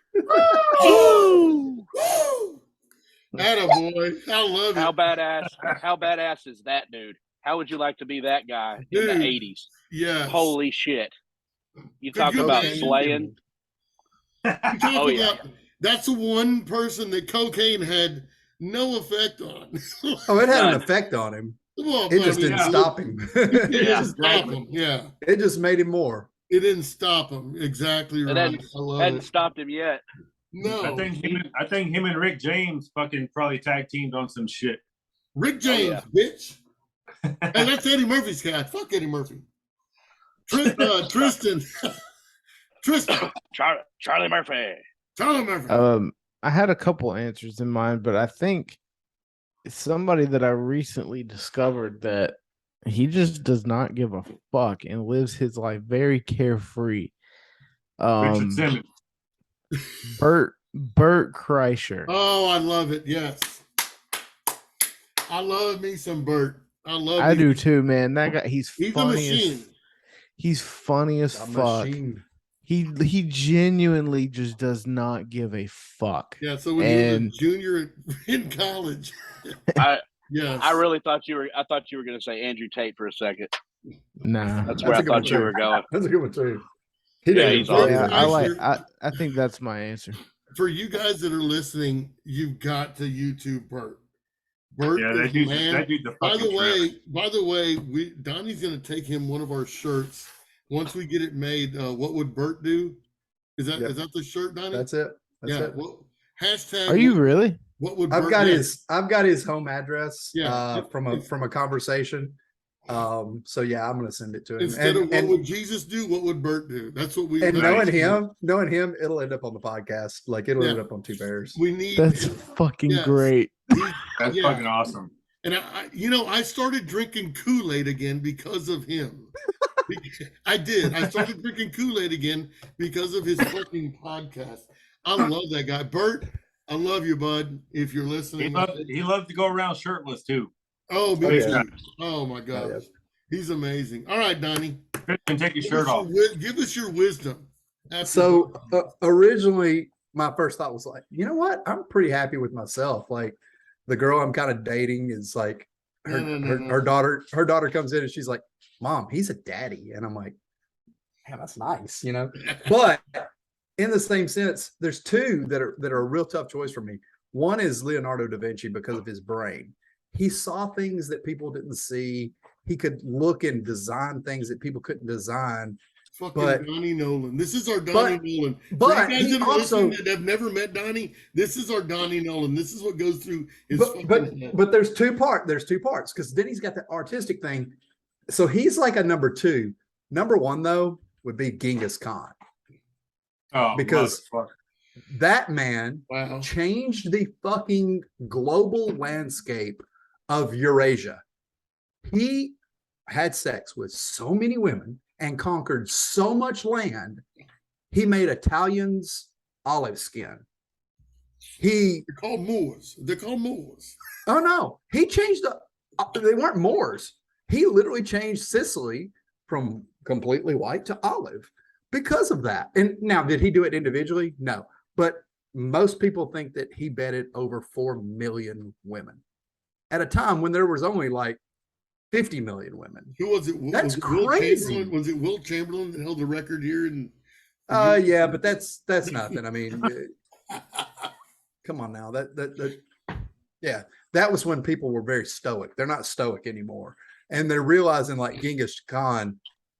Attaboy. I love it. How badass is that dude? How would you like to be that guy in the 80s? Yeah. Holy shit. You talk about slaying. That's the one person that cocaine had no effect on. It had an effect on him. It just didn't stop him. It didn't stop him. Yeah. It just made him more. It didn't stop him. Exactly right. It hadn't stopped him yet. No. I think him and Rick James fucking probably tag teamed on some shit. Rick James, bitch. And that's Eddie Murphy's guy. Fuck Eddie Murphy. Tristan. Tristan. Charlie Murphy. Charlie Murphy. I had a couple answers in mind, but I think it's somebody that I recently discovered that he just does not give a fuck and lives his life very carefree. Richard Simmons. Bert Kreischer. Oh, I love it. Yes. I love me some Bert. I do too, man. That guy, he's a funny machine. He's funny as A fuck. machine. He genuinely just does not give a fuck. Yeah, so when he was a junior in college. Yes. I really thought you were going to say Andrew Tate for a second. Nah. That's where I thought you were going. That's a good one too. He's awesome. I think that's my answer. For you guys that are listening, you've got to YouTube Bert. Bert, Yeah, that dude's a by fucking the way, Donnie's gonna take him one of our shirts once we get it made. What would Bert do? Is that the shirt, Donnie? That's it. That's it. Well, hashtag. Are you really? What would I've Bert got do? I've got his home address. Yeah. From a conversation. So yeah, I'm gonna send it to him. Instead of what would Jesus do, what would Bert do? That's what we. And knowing him, it'll end up on the podcast. Like it'll end up on Two Bears. We need. That's fucking great. That's fucking awesome. And I started drinking Kool-Aid again because of him. I did. I started drinking Kool-Aid again because of his fucking podcast. I love that guy, Bert. I love you, bud. If you're listening, he loves to go around shirtless too. Oh, me too. yeah. Oh my gosh, he's amazing. All right, Donnie, take your shirt off. Give us your wisdom. So originally, my first thought was like, you know what? I'm pretty happy with myself. Like the girl I'm kind of dating is like her daughter. Her daughter comes in and she's like, "Mom, he's a daddy," and I'm like, "Man, that's nice," you know. But in the same sense, there's two that are a real tough choice for me. One is Leonardo da Vinci because of his brain. He saw things that people didn't see. He could look and design things that people couldn't design. Fucking Donnie Nolan. This is our Donnie Nolan. But for you guys that are listening that have never met Donnie, this is our Donnie Nolan. This is what goes through his head. But there's two parts because then he's got the artistic thing. So he's like a number two. Number one, though, would be Genghis Khan. Oh, because that man changed the fucking global landscape of Eurasia. He had sex with so many women and conquered so much land. He made Italians olive skin. They're called Moors. They're called Moors. Oh no, he changed they weren't Moors. He literally changed Sicily from completely white to olive because of that. And now, did he do it individually? No. But most people think that he bedded over 4 million women at a time when there was only like 50 million women. Who was it? That's was it crazy. Was it Wilt Chamberlain that held the record here? Yeah, but that's nothing. I mean, come on now. That was when people were very stoic. They're not stoic anymore. And they're realizing, like Genghis Khan,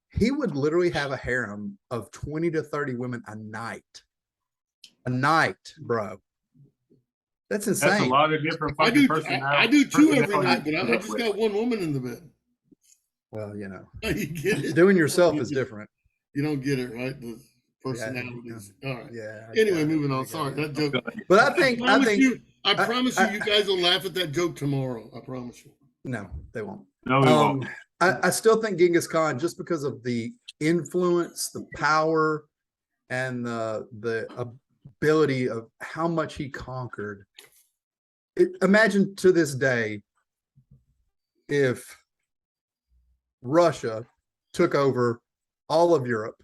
he would literally have a harem of 20 to 30 women a night. A night, bro. That's insane. That's a lot of different fucking personalities. I do two every night, but I just got one woman in the bed. Well, you know. You get it. Doing yourself is different. You don't get it, right? The personalities. All right. Yeah. Anyway, moving on. Sorry, that joke. But I promise you guys will laugh at that joke tomorrow. I promise you. No, they won't. No, we won't. I still think Genghis Khan, just because of the influence, the power, and the ability of how much he conquered. Imagine to this day if Russia took over all of Europe,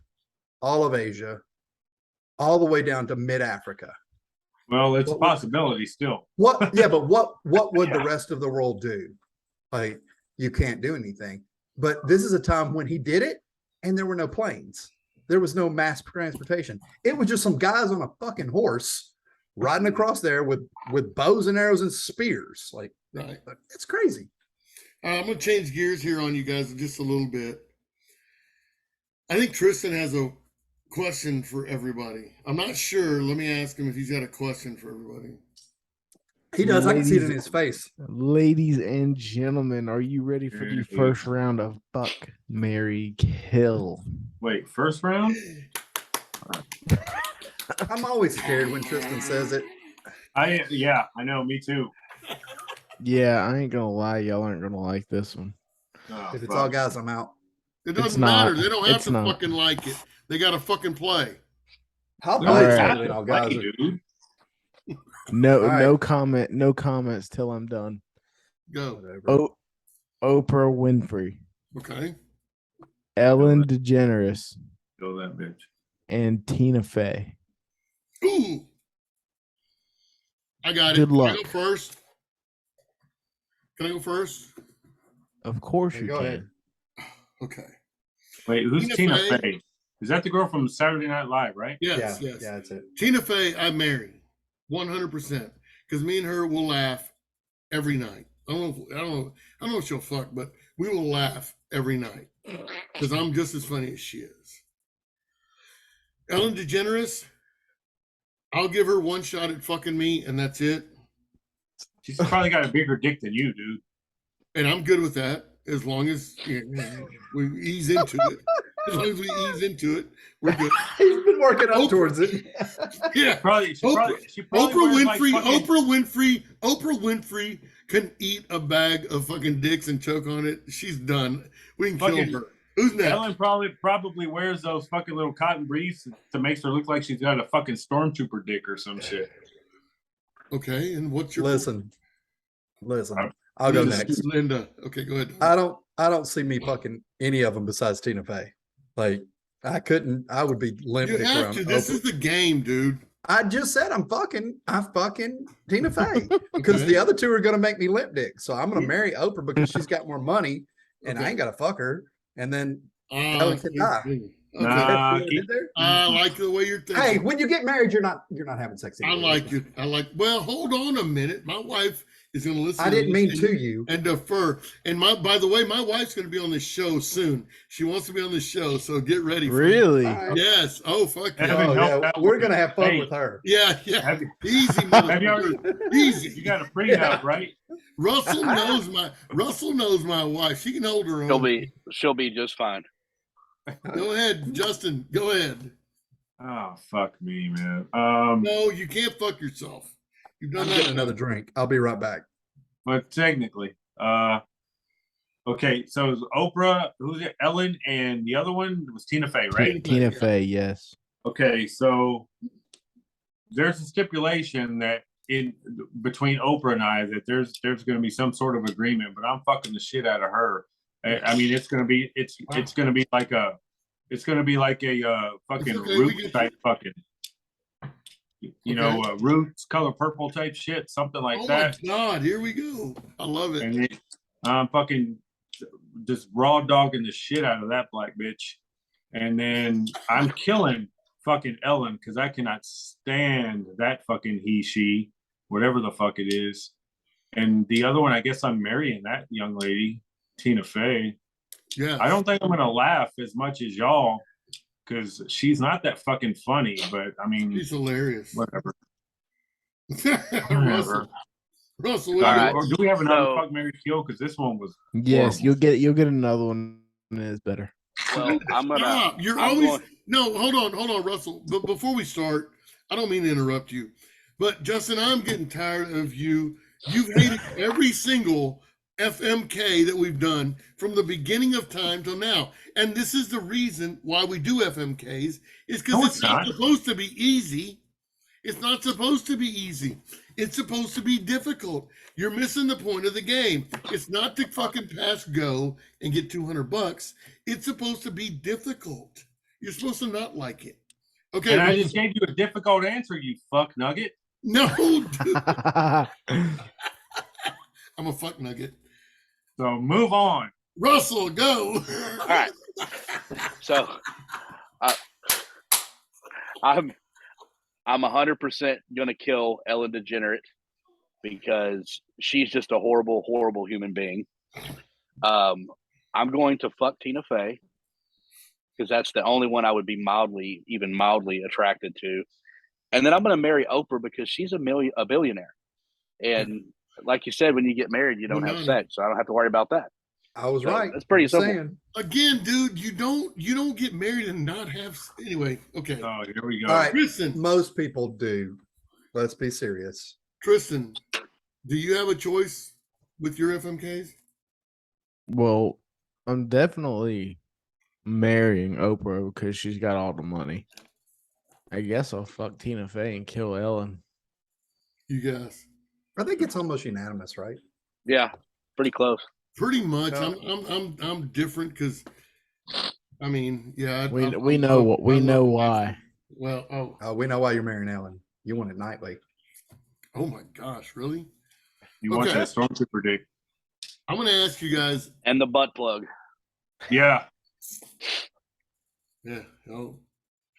all of Asia, all the way down to mid-Africa. Well, it's a possibility still. But what would the rest of the world do? Like, you can't do anything. But this is a time when he did it, and there were no planes. There was no mass transportation. It was just some guys on a fucking horse riding across there with bows and arrows and spears. Like, right. It's crazy. I'm going to change gears here on you guys just a little bit. I think Tristan has a question for everybody. I'm not sure. Let me ask him if he's got a question for everybody. He does. I can see it in his face. Ladies and gentlemen, are you ready for the first round of Buck, Marry, Kill? Wait, first round? I'm always scared when Tristan says it. Yeah, I know, me too. Yeah, I ain't gonna lie, y'all aren't gonna like this one. Oh, If it's fuck. all guys, I'm out. It It's doesn't matter. not. They don't have It's to not. fucking like it. They got to fucking play. How No, about it's Alright. not it? the All guys play, are dude. No, All right. no comments till I'm done. Go. whatever. Oh, Oprah Winfrey, Okay. Ellen DeGeneres, Kill that bitch. and Tina Fey. Ooh. I got it. Good Can luck. I go first? Can I go first? Of course Hey, you go can. ahead. Okay. Wait, who's Tina Tina Fey? Fey? Is that the girl from Saturday Night Live, right? Yes, Yeah, yes. yeah, that's it. Tina Fey, I marry 100% because me and her will laugh every night. I don't know if she'll fuck, but we will laugh every night because I'm just as funny as she is. Ellen DeGeneres, I'll give her one shot at fucking me, and that's it. She's probably got a bigger dick than you, dude. And I'm good with that as long as we ease into it. As long as we ease into it, we're good. He's been working up Oprah. towards it. Yeah. She Oprah probably wears, like, Winfrey, Oprah Winfrey can eat a bag of fucking dicks and choke on it. She's done. We can Fucking- kill her. Who's next? Ellen probably wears those fucking little cotton briefs to make her look like she's got a fucking stormtrooper dick or some shit. Okay, and what's your Listen. I'll go next. Linda. Okay, go ahead. I don't see me fucking any of them besides Tina Fey. Like I would be limp You dick have around to. This Oprah. is the game, dude. I just said I'm fucking Tina Fey because the other two are gonna make me limp dick. So I'm gonna marry Oprah because she's got more money and I Okay. ain't gotta fuck her. And then Ah, Ellen can die. okay. Nah, See what I did there? I like the way you're thinking. Hey, when you get married, you're not having sex I anymore. like it. Well, hold on a minute. My wife is going to listen. I didn't mean and- to you. and defer. And by the way, my wife's going to be on this show soon. She wants to be on this show, so get ready. For Really? All right. Yes. Oh fuck yeah. Evan, Oh, help yeah. that We're woman. gonna have fun Hey. with her. Yeah. Have you, Easy, have you already, motherfucker. Easy. you got a prenup, right? Russell knows my wife. She can hold her own. She'll be just fine. Go ahead, Justin. Go ahead. Oh, fuck me, man. No, you can't fuck yourself. You've done I'm that. getting another drink. I'll be right back. But technically, okay, so it was Oprah, who's it? Ellen, and the other one was Tina Fey, right? Tina Fey, yes. Okay, so there's a stipulation that in between Oprah and I that there's going to be some sort of agreement, but I'm fucking the shit out of her. I mean, it's going to be like a fucking okay, Roots type fucking, Roots color purple type shit, something like Oh that. my God, here we go. I love it. And then I'm fucking just raw dogging the shit out of that black bitch. And then I'm killing fucking Ellen because I cannot stand that fucking she, whatever the fuck it is. And the other one, I guess I'm marrying that young lady, Tina Fey. Yeah. I don't think I'm gonna laugh as much as y'all because she's not that fucking funny. But I mean, She's hilarious. whatever. Russell, All right. Or do we have another So- fuck, marry, kill? Because this one was Yes, horrible. you'll get another one and it's better. Well, I'm gonna. Stop. You're I'm always going- no. Hold on, Russell. But before we start, I don't mean to interrupt you, but Justin, I'm getting tired of you. You've hated every single FMK that we've done from the beginning of time till now, and this is the reason why we do FMKs is because No, it's it's not not. supposed to be easy. It's not supposed to be easy. It's supposed to be difficult. You're missing the point of the game. It's not to fucking pass go and get $200. It's supposed to be difficult. You're supposed to not like it. Okay. And I just gave you a difficult answer, you fuck nugget. No, dude. I'm a fuck nugget. So move on. Russell, go. All right. So, I'm 100% gonna kill Ellen DeGeneres because she's just a horrible, horrible human being. I'm going to fuck Tina Fey because that's the only one I would be even mildly attracted to. And then I'm going to marry Oprah because she's a billionaire. And like you said, when you get married, you don't have Banana. sex, so I don't have to worry about that. I was So, right. it's pretty Just simple. saying. Again, dude, you don't get married and not have. Anyway, okay. Oh, here we go. All right. Kristen, Most people do. Let's be serious. Kristen, do you have a choice with your FMKs? Well, I'm definitely marrying Oprah because she's got all the money. I guess I'll fuck Tina Fey and kill Ellen. You guys, I think it's almost unanimous, right? Yeah, pretty close. pretty much. No. I'm different because, I mean, yeah. We know what we know why. Well, We know why you're marrying Ellen. You want it nightly. oh my gosh, really? You want Okay. that stormtrooper dick? I'm gonna ask you guys. And the butt plug. Yeah. Yeah. Oh,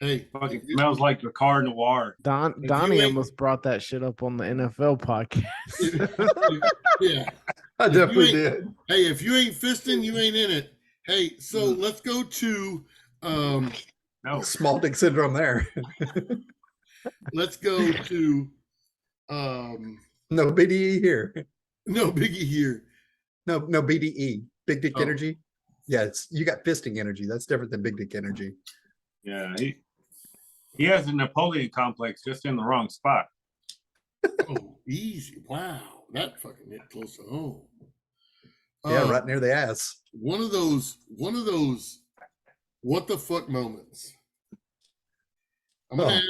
hey. Fucking smells like the car noir. If Donnie you ain't- almost brought that shit up on the NFL podcast. Yeah. I If definitely you did. Hey, if you ain't fisting, you ain't in it. Hey, so let's go to No. Small dick syndrome there. let's go to No BDE here. no biggie here. No BDE. Big dick Oh. energy. Yeah, you got fisting energy. That's different than big dick energy. Yeah, he has a Napoleon complex just in the wrong spot. Oh, easy. Wow. That fucking hit close to home. Yeah, right near the ass. One of those what the fuck moments. I'm gonna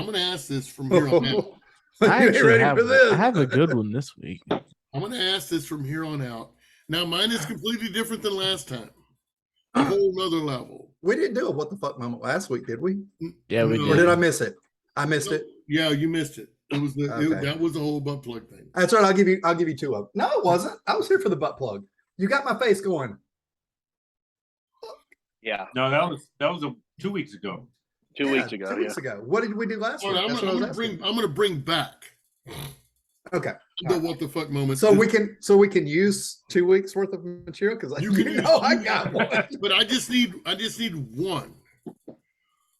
ask this from here on out. You I ain't actually ready have, for this. I have a good one this week. I'm gonna ask this from here on out. Now mine is completely different than last time. A whole nother level. We didn't do a what the fuck moment last week, did we? Yeah, we No. Or did did. I miss it? I missed it. Yeah, you missed it. It was Okay. that was the whole butt plug thing. That's right. I'll give you two of them. No, it wasn't. I was here for the butt plug. You got my face going. Yeah, No, that was 2 weeks ago. two weeks ago. 2 weeks ago. What did we do last All week? right, That's what I was asking. I'm gonna bring back Okay. the what the fuck moment. So we can use 2 weeks worth of material because You you can know use- I got one. but I just need one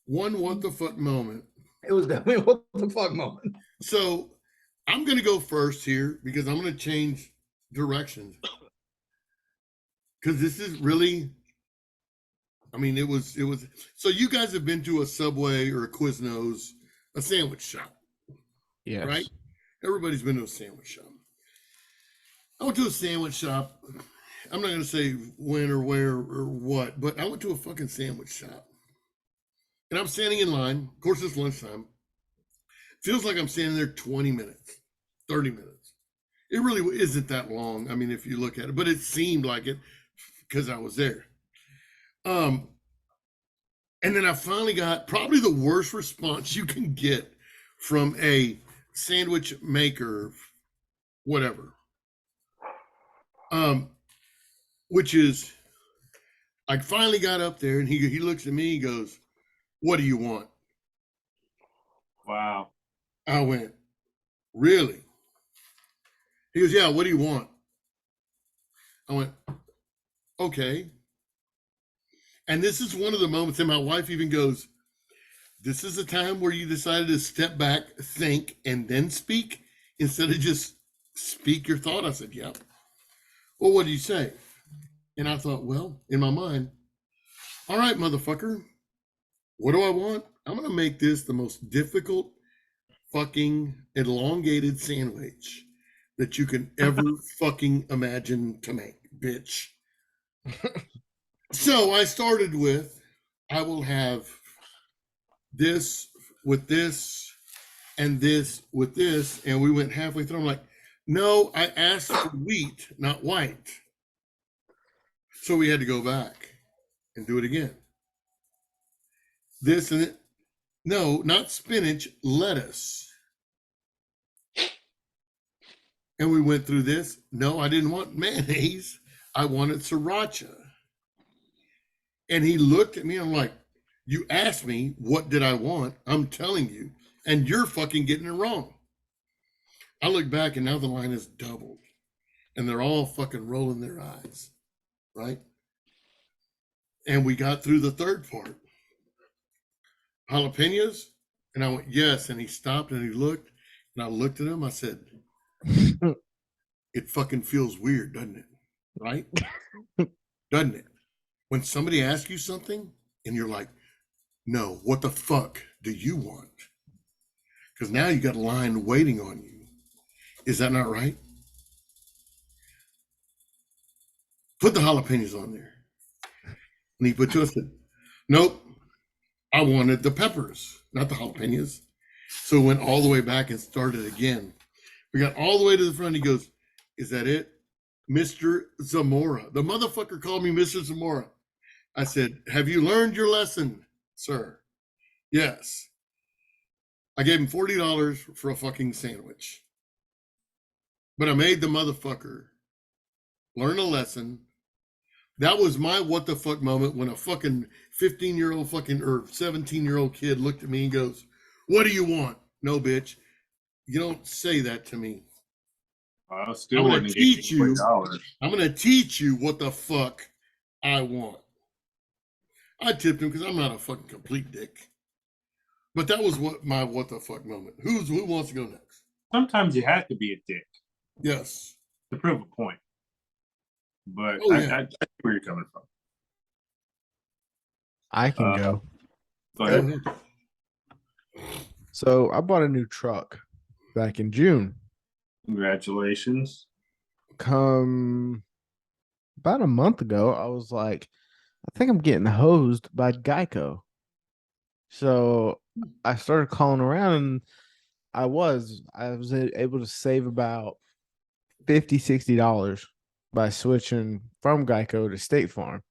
what the fuck moment. It was definitely a what the fuck moment. So I'm gonna go first here because I'm gonna change directions. Because this is really, I mean, it was so you guys have been to a Subway or a Quiznos, a sandwich shop, Yes. right? Everybody's been to a sandwich shop. I went to a sandwich shop. I'm not gonna say when or where or what, but I went to a fucking sandwich shop. And I'm standing in line. Of course, it's lunchtime. Feels like I'm standing there 20 minutes, 30 minutes. It really isn't that long. I mean, if you look at it, but it seemed like it because I was there. And then I finally got probably the worst response you can get from a sandwich maker, whatever. Which is, I finally got up there and he looks at me, he goes, "What do you want?" Wow. I went, "Really?" He goes, "Yeah, what do you want?" I went, "Okay." And this is one of the moments, and my wife even goes, "This is a time where you decided to step back, think, and then speak instead of just speak your thought." I said, "Yeah." "Well, what did you say?" And I thought, well, in my mind, all right, motherfucker, what do I want? I'm going to make this the most difficult fucking elongated sandwich that you can ever fucking imagine to make, bitch. So I started with, I will have this with this and this with this. And we went halfway through. I'm like, no, I asked for wheat, not white. So we had to go back and do it again. This and it. No, not spinach, lettuce. And we went through this. No, I didn't want mayonnaise. I wanted sriracha. And he looked at me. I'm like, you asked me, what did I want? I'm telling you. And you're fucking getting it wrong. I look back and now the line is doubled. And they're all fucking rolling their eyes. Right? And we got through the third part. Jalapenos? And I went, yes. And he stopped and he looked. And I looked at him. I said, it fucking feels weird, doesn't it? right? Doesn't it? When somebody asks you something and you're like, no, what the fuck do you want? Because now you got a line waiting on you. Is that not right? Put the jalapenos on there. And he put to us, nope, I wanted the peppers, not the jalapenos. So went all the way back and started again. We got all the way to the front. He goes, is that it? Mr. Zamora. The motherfucker called me Mr. Zamora. I said, have you learned your lesson, sir? Yes. I gave him $40 for a fucking sandwich. But I made the motherfucker learn a lesson. That was my what the fuck moment when a fucking 15-year-old fucking or 17-year-old kid looked at me and goes, what do you want? No, bitch. You don't say that to me. I still I'm gonna wouldn't teach get you. $20. I'm gonna teach you what the fuck I want. I tipped him because I'm not a fucking complete dick. But that was what the fuck moment. Who wants to go next? Sometimes you have to be a dick Yes. to prove a point. But Oh, I yeah. see where you're coming from. I can go. Go Go ahead. ahead. So I bought a new truck back in June. Congratulations. Come about a month ago, I was like, I think I'm getting hosed by Geico. So I started calling around and I was able to save about $50-$60 by switching from Geico to State Farm.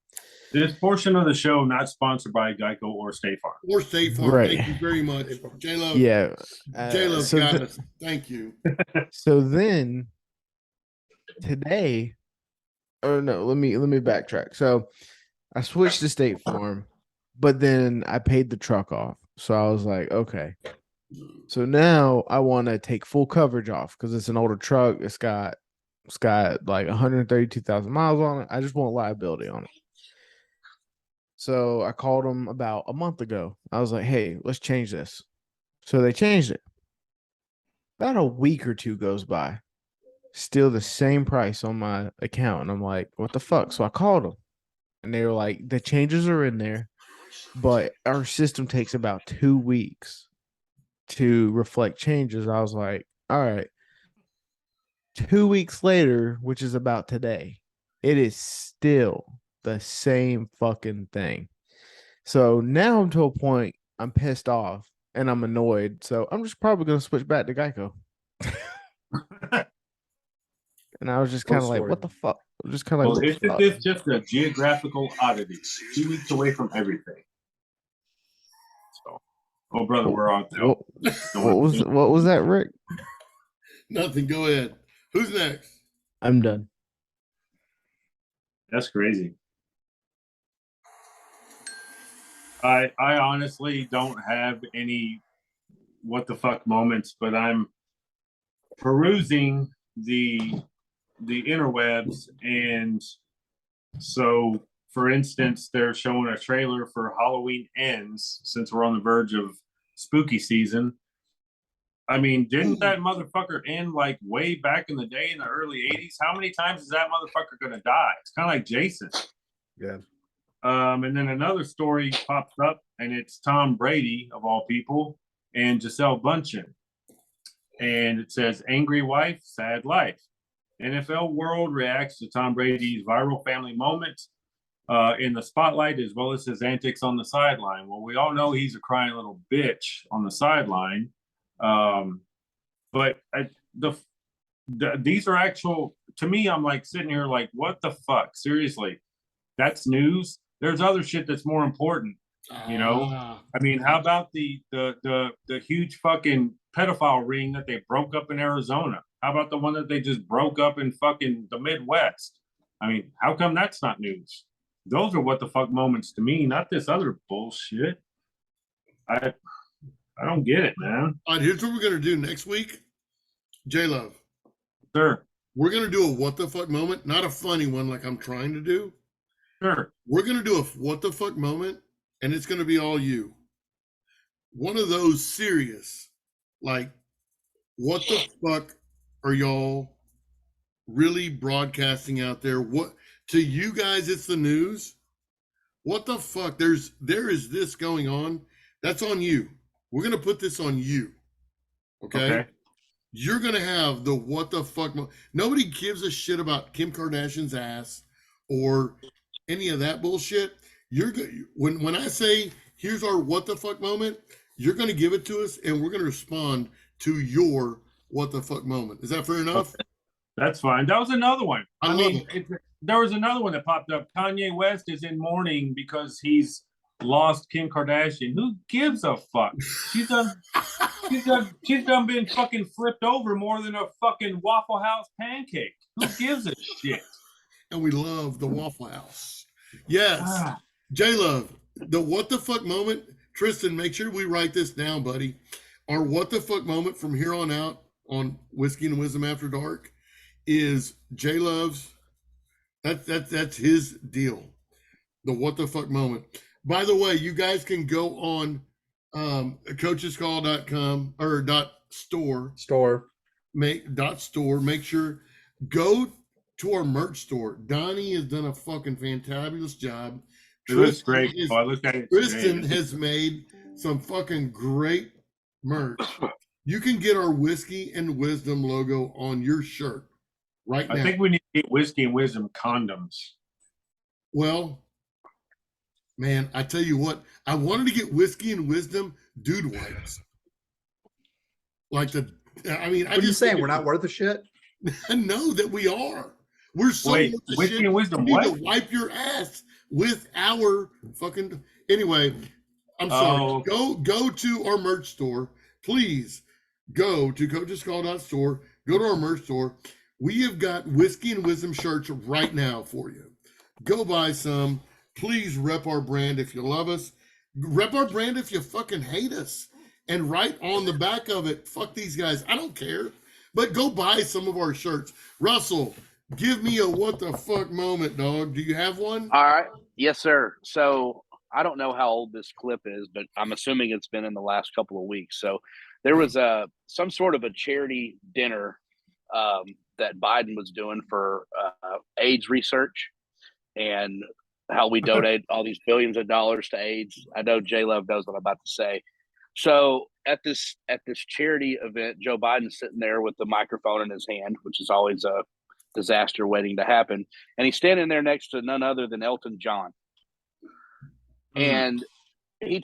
This portion of the show not sponsored by Geico or State Farm. Or State Farm. Right. Thank you very much. J-Lo. Yeah. J-Lo's so got th- us. Thank you. So then today, oh no, let me backtrack. So I switched to State Farm, but then I paid the truck off. So I was like, okay. So now I want to take full coverage off because it's an older truck. It's got like 132,000 miles on it. I just want liability on it. So I called them about a month ago. I was like, hey, let's change this. So they changed it. About a week or two goes by. Still the same price on my account. And I'm like, what the fuck? So I called them. And they were like, the changes are in there, but our system takes about 2 weeks to reflect changes. I was like, all right. 2 weeks later, which is about today, it is still the same fucking thing. So now I'm to a point I'm pissed off and I'm annoyed. So I'm just probably going to switch back to Geico. And I was just kind of like, what the fuck? I'm just kind of Well, like, isn't this just a geographical oddity? 2 weeks away from everything. So, oh brother, we're on. what was that, Rick? Nothing. Go ahead. Who's next? I'm done. That's crazy. I honestly don't have any what the fuck moments, but I'm perusing the interwebs, and so for instance, they're showing a trailer for Halloween Ends since we're on the verge of spooky season. I mean, didn't that motherfucker end like way back in the day in the early 80s? How many times is that motherfucker gonna die? It's kind of like Jason. Yeah. And then another story pops up, and it's Tom Brady, of all people, and Gisele Bundchen. And it says, angry wife, sad life. NFL world reacts to Tom Brady's viral family moment in the spotlight, as well as his antics on the sideline. Well, we all know he's a crying little bitch on the sideline. But these are actual, to me, I'm like sitting here like, what the fuck? Seriously, that's news. There's other shit that's more important, you know? I mean, how about the huge fucking pedophile ring that they broke up in Arizona? How about the one that they just broke up in fucking the Midwest? I mean, how come that's not news? Those are what the fuck moments to me, not this other bullshit. I don't get it, man. All right, here's what we're gonna do next week. J-Love. Sure. We're gonna do a what the fuck moment, not a funny one like I'm trying to do. Sure. We're gonna do a what the fuck moment, and it's gonna be all you. One of those serious, like, what the fuck are y'all really broadcasting out there. What to you guys? It's the news. What the fuck? There is this going on. That's on you. We're gonna put this on you. Okay. You're gonna have the what the fuck. Nobody gives a shit about Kim Kardashian's ass or any of that bullshit. You're when I say here's our what the fuck moment, you're gonna give it to us, and we're gonna respond to your what the fuck moment. Is that fair enough? Okay. That's fine. That was another one. I mean, there was another one that popped up. Kanye West is in mourning because he's lost Kim Kardashian. Who gives a fuck? She's done been fucking flipped over more than a fucking Waffle House pancake. Who gives a shit? And we love the Waffle House. Yes. J-Love, the what the fuck moment. Tristan, make sure we write this down, buddy. Our what the fuck moment from here on out on Whiskey and Wisdom After Dark is J-Love's. That's his deal. The what the fuck moment. By the way, you guys can go on coachescall.com or .store. Make sure go to our merch store. Donnie has done a fucking fantabulous job. It looks great. I looked at it. Kristen has made some fucking great merch. You can get our Whiskey and Wisdom logo on your shirt right now. I think we need to get Whiskey and Wisdom condoms. Well, man, I tell you what, I wanted to get Whiskey and Wisdom dude wipes. What are you saying? We're not worth a shit? No, that we are. We're so Wait, worth the Whiskey shit. and Wisdom You need what? to wipe your ass with our fucking. Anyway, I'm sorry. Oh. Go to our merch store. Please go to coachescall.store. Go to our merch store. We have got Whiskey and Wisdom shirts right now for you. Go buy some. Please rep our brand if you love us. Rep our brand if you fucking hate us. And write on the back of it, fuck these guys. I don't care. But go buy some of our shirts. Russell, give me a what the fuck moment, dog. Do you have one? All right. Yes, sir. So I don't know how old this clip is, but I'm assuming it's been in the last couple of weeks. So there was some sort of a charity dinner that Biden was doing for AIDS research and how we donate all these billions of dollars to AIDS. I know J-Love knows what I'm about to say. So at this charity event, Joe Biden's sitting there with the microphone in his hand, which is always a disaster waiting to happen. And he's standing there next to none other than Elton John. And he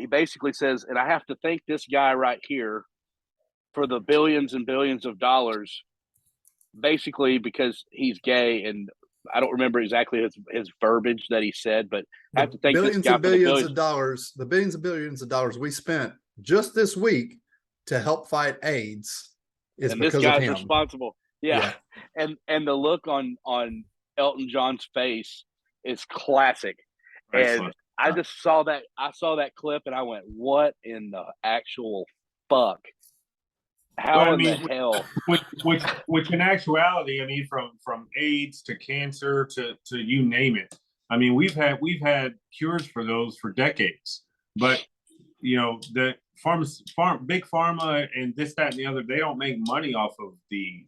basically says, and I have to thank this guy right here for the billions and billions of dollars, basically because he's gay. And I don't remember exactly his verbiage that he said, but I have to thank this guy for the billions of dollars, the billions and billions of dollars we spent just this week to help fight AIDS is and because this guy's of him. Responsible. Yeah. And the look on Elton John's face is classic. Excellent. And I just saw that clip and I went, what in the actual fuck? How in the hell? Which in actuality, I mean, from AIDS to cancer to you name it. I mean, we've had cures for those for decades. But you know, the big pharma and this, that, and the other, they don't make money off of the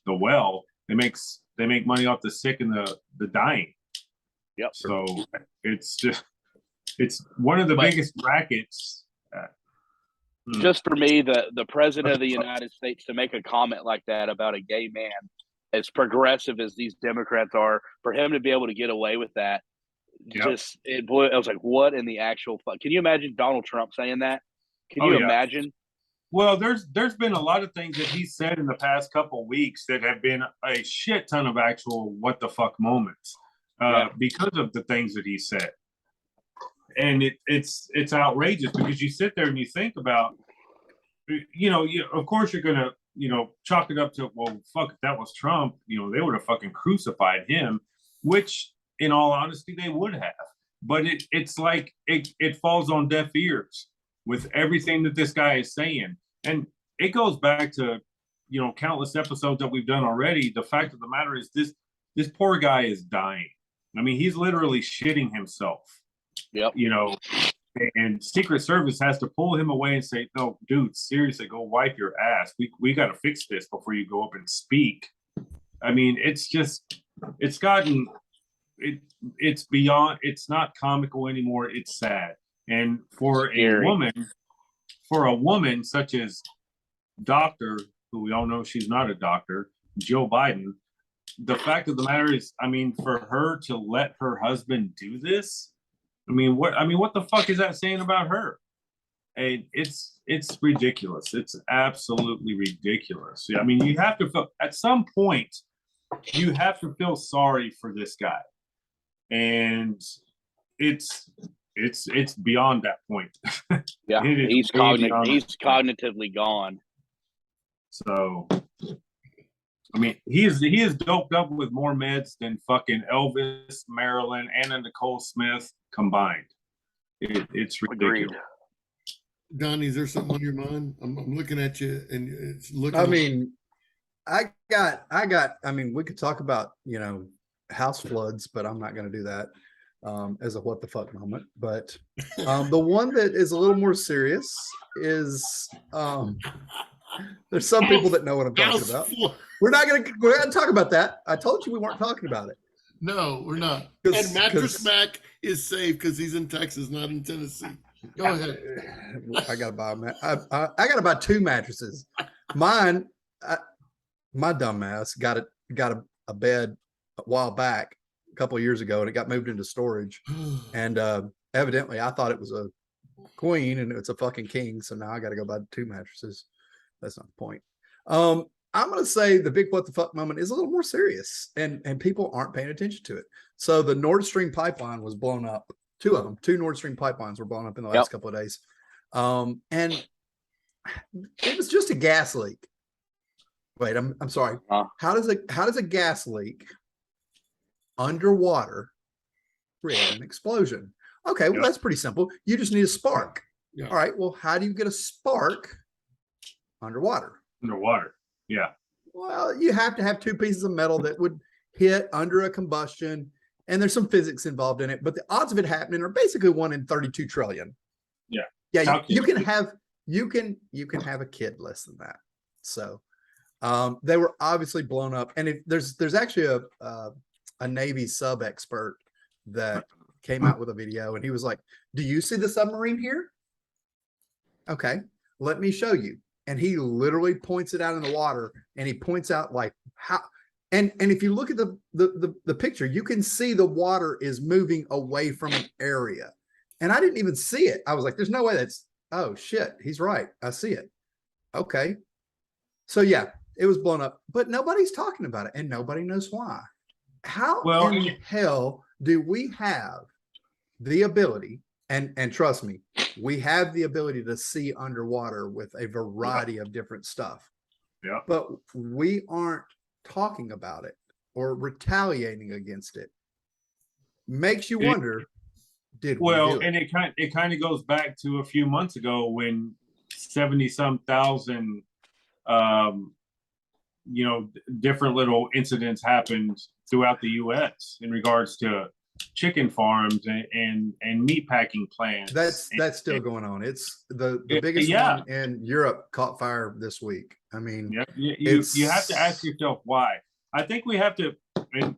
well. They make money off the sick and the dying. Yep. So it's one of the biggest rackets. Just for me, the president of the United States to make a comment like that about a gay man, as progressive as these Democrats are, for him to be able to get away with that, I was like, what in the actual fuck? Can you imagine Donald Trump saying that? Can you imagine? Well, there's been a lot of things that he said in the past couple of weeks that have been a shit ton of actual what the fuck moments because of the things that he said. And it's outrageous because you sit there and you think about, of course you're gonna, chalk it up to, well, fuck, if that was Trump, they would have fucking crucified him, which in all honesty they would have. But it's like it falls on deaf ears with everything that this guy is saying, and it goes back to countless episodes that we've done already. The fact of the matter is this poor guy is dying. I mean, he's literally shitting himself. Yep. And Secret Service has to pull him away and say, "No, dude, seriously, go wipe your ass. We got to fix this before you go up and speak." I mean, it's gotten it's beyond. It's not comical anymore. It's sad. And for a woman such as Doctor, who we all know she's not a doctor, Joe Biden, the fact of the matter is, I mean, for her to let her husband do this, what the fuck is that saying about her? And it's ridiculous. It's absolutely ridiculous. I mean, you have to feel, at some point, you have to feel sorry for this guy. And it's beyond that point. Yeah, he's cognitively gone. So, I mean, he is doped up with more meds than fucking Elvis, Marilyn, and Nicole Smith combined. It's ridiculous. Agreed. Donnie, is there something on your mind? I'm looking at you, and it's looking. I mean, I mean, we could talk about, house floods, but I'm not going to do that as a what the fuck moment. But the one that is a little more serious is there's some people that know what I'm talking about. We're gonna talk about that. I told you we weren't talking about it. No, we're not. And Mattress Mac is safe because he's in Texas, not in Tennessee. Go ahead. I gotta buy I gotta buy 2 mattresses. Mine, my dumb ass got a bed a while back, a couple of years ago, and it got moved into storage. And evidently I thought it was a queen and it's a fucking king. So now I gotta go buy 2 mattresses. That's not the point. I'm going to say the big what the fuck moment is a little more serious, and people aren't paying attention to it. So the Nord Stream pipeline was blown up. 2 of them, 2 Nord Stream pipelines were blown up in the last couple of days. And it was just a gas leak. Wait, I'm sorry. How does a gas leak underwater create an explosion? Okay, well, that's pretty simple. You just need a spark. Yeah. All right, well, how do you get a spark underwater? Yeah. Well, you have to have 2 pieces of metal that would hit under a combustion, and there's some physics involved in it, but the odds of it happening are basically 1 in 32 trillion. Yeah. Yeah. You can have a kid less than that. So they were obviously blown up. And there's actually a Navy sub expert that came out with a video, and he was like, "Do you see the submarine here? Okay, let me show you." And he literally points it out in the water, and he points out like how, and if you look at the picture, you can see the water is moving away from an area. And I didn't even see it. I was like, there's no way oh shit, he's right. I see it. Okay. So yeah, it was blown up, but nobody's talking about it, and nobody knows why. How in the hell do we have the ability, and trust me, we have the ability to see underwater with a variety of different stuff. Yeah. But we aren't talking about it or retaliating against it. Makes you wonder, did we do it? And it kind of goes back to a few months ago when 70-some thousand different little incidents happened throughout the US in regards to chicken farms and meat packing plants. That's still going on. It's the biggest one in Europe caught fire this week. I mean, you have to ask yourself why. I think we have to, I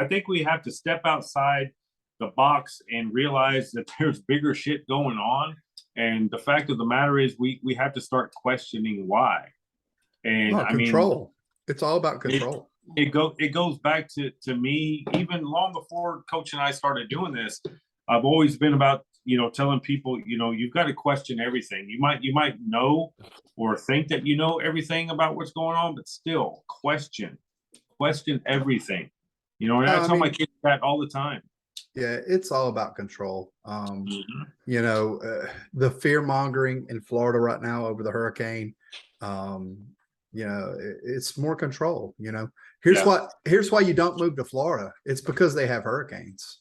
think we have to step outside the box and realize that there's bigger shit going on. And the fact of the matter is we have to start questioning why. And control. It's all about control. It goes back to me, even long before Coach and I started doing this. I've always been about, telling people, you've got to question everything. You might know or think that you know everything about what's going on, but still question everything. And I tell my kids that all the time. Yeah, it's all about control. The fear mongering in Florida right now over the hurricane. It's more control. Here's why you don't move to Florida. It's because they have hurricanes.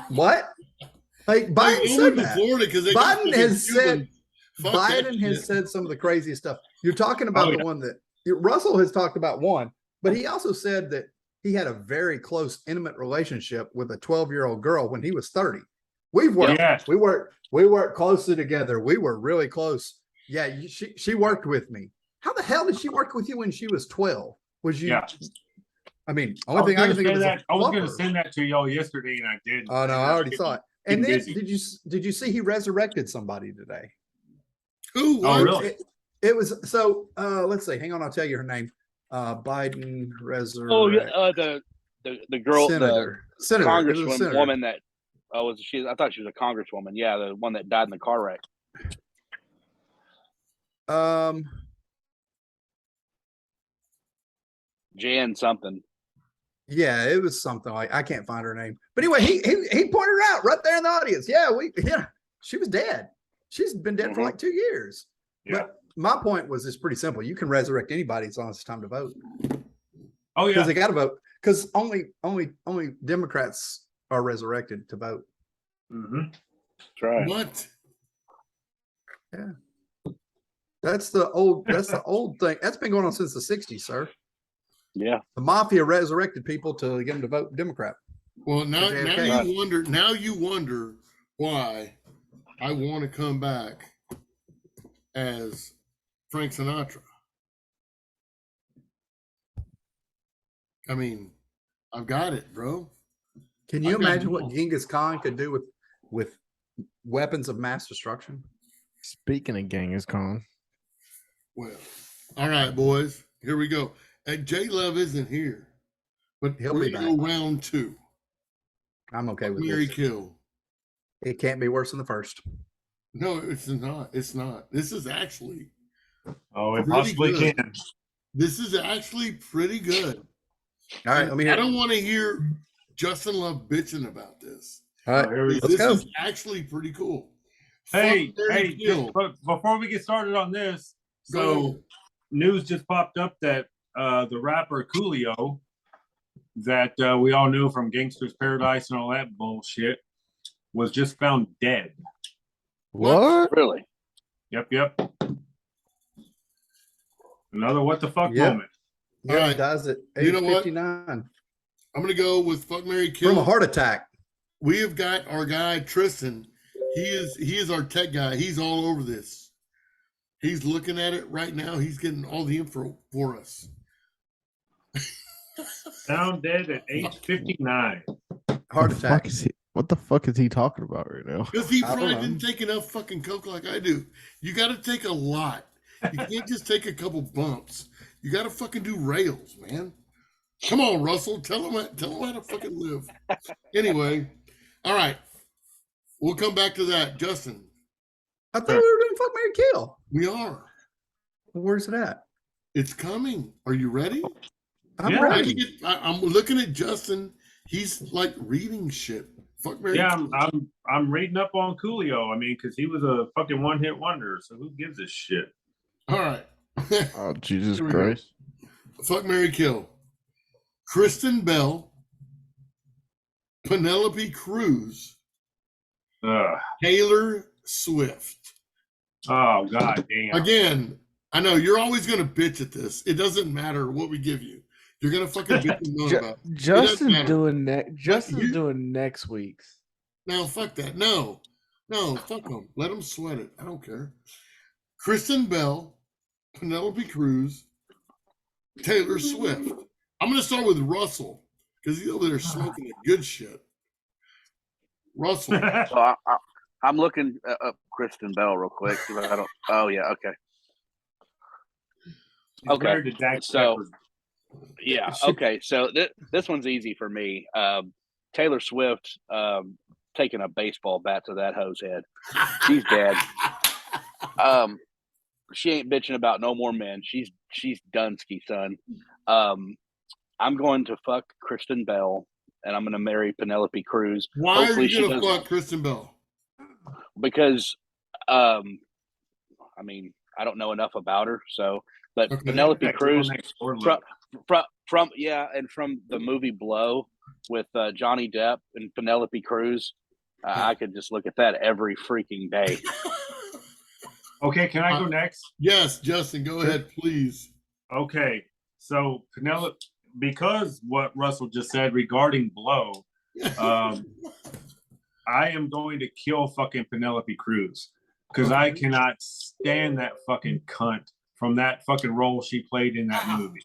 What? Like Biden said that. Biden has said some of the craziest stuff. You're talking about the one that Russell has talked about one, but he also said that he had a very close, intimate relationship with a 12-year-old girl when he was 30. We've worked. Yeah. We worked closely together. We were really close. Yeah, she worked with me. How the hell did she work with you when she was 12? Was you? Yeah. I mean, only thing I can think of is I was going to fluffer. send that to y'all yesterday, and I didn't. Oh no, I already saw it. And then busy. did you see he resurrected somebody today? Who? Oh, What? really? It was so. Let's see. Hang on, I'll tell you her name. Biden resurrect. Oh yeah, the girl, Senator. the It was a senator. congresswoman that was she? I thought she was a congresswoman. Yeah, the one that died in the car wreck. Jan something. Yeah, it was something like I can't find her name. But anyway, he pointed her out right there in the audience. Yeah, she was dead. She's been dead for like 2 years. Yeah. But my point was it's pretty simple. You can resurrect anybody as long as it's time to vote. Oh Because yeah. they got to vote. Because only Democrats are resurrected to vote. Mm-hmm. That's right. What? That's the old thing. That's been going on since the 60s, sir. Yeah. The mafia resurrected people to get them to vote Democrat. Well, now JFK. you wonder. Now you wonder why I want to come back as Frank Sinatra. I mean, I've got it, bro. Can you I've got imagine more. what Genghis Khan could do with weapons of mass destruction? Speaking of Genghis Khan, Well, all right, boys. Here we go. And J Love isn't here, but He'll we're be gonna go round 2. I'm okay with Mary this. kill. It can't be worse than the first. No, it's not. It's not. This is actually. Oh, it Pretty possibly good. can. This is actually pretty good. All right, let me hear. I don't want to hear Justin Love bitching about this. All right, Here we let's This go. is actually pretty cool. Hey, Fuck Mary kill. but before we get started on this, Go so ahead. news just popped up that the rapper Coolio, that we all knew from Gangster's Paradise and all that bullshit, was just found dead. what? Really? Yep. Another what the fuck Yep. moment. Yeah, All right. dies at You age know what? 59 I'm gonna go with fuck Mary from kill. a heart attack. We have got our guy Tristan. He is our tech guy. He's all over this. He's looking at it right now. He's getting all the info for us. Found dead at age 59. Heart The fuck attack. is he? What the fuck is he talking about right now? Because he I don't probably know. didn't take enough fucking coke like I do. You got to take a lot. You can't just take a couple bumps. You got to fucking do rails, man. Come on, Russell. Tell him how to fucking live. Anyway, all right. We'll come back to that. Justin, I thought we were doing fuck Mary kill. we are. Where's it at? It's coming. Are you ready? I'm Yeah. ready. I'm looking at Justin. He's like reading shit. Fuck Mary. Yeah, I'm reading up on Coolio. I mean, because he was a fucking one-hit wonder. So who gives a shit? All right. Oh, Jesus Here we go. Christ. Fuck Mary kill. Kristen Bell, Penelope Cruz, Ugh. Taylor Swift. Oh god damn. Again, I know you're always gonna bitch at this. It doesn't matter what we give you. You're gonna fucking bitch and moan about it. Justin's matter. doing Justin's you- doing next week's. Now fuck that. No, fuck them. Let them sweat it. I don't care. Kristen Bell, Penelope Cruz, Taylor Swift. I'm gonna start with Russell because he's over there smoking the good shit. Russell. So I'm looking up Kristen Bell real quick. 'Cause I don't. Oh yeah. Okay. He's Okay, married to Dax so- Pepper. Yeah. Okay. So this one's easy for me. Taylor Swift taking a baseball bat to that hoe's head. She's dead. She ain't bitching about no more men. She's Dunsky, son. I'm going to fuck Kristen Bell, and I'm going to marry Penelope Cruz. Why are Hopefully you she gonna doesn't- fuck Kristen Bell? Because I mean, I don't know enough about her, so but Okay. Penelope That girl Cruz next door from, look. from and from the movie Blow with Johnny Depp and Penelope Cruz, I could just look at that every freaking day. Okay, can I go next? Yes, Justin, go ahead, please. Okay, so Penelope, because what Russell just said regarding Blow, I am going to kill fucking Penelope Cruz because I cannot stand that fucking cunt from that fucking role she played in that movie.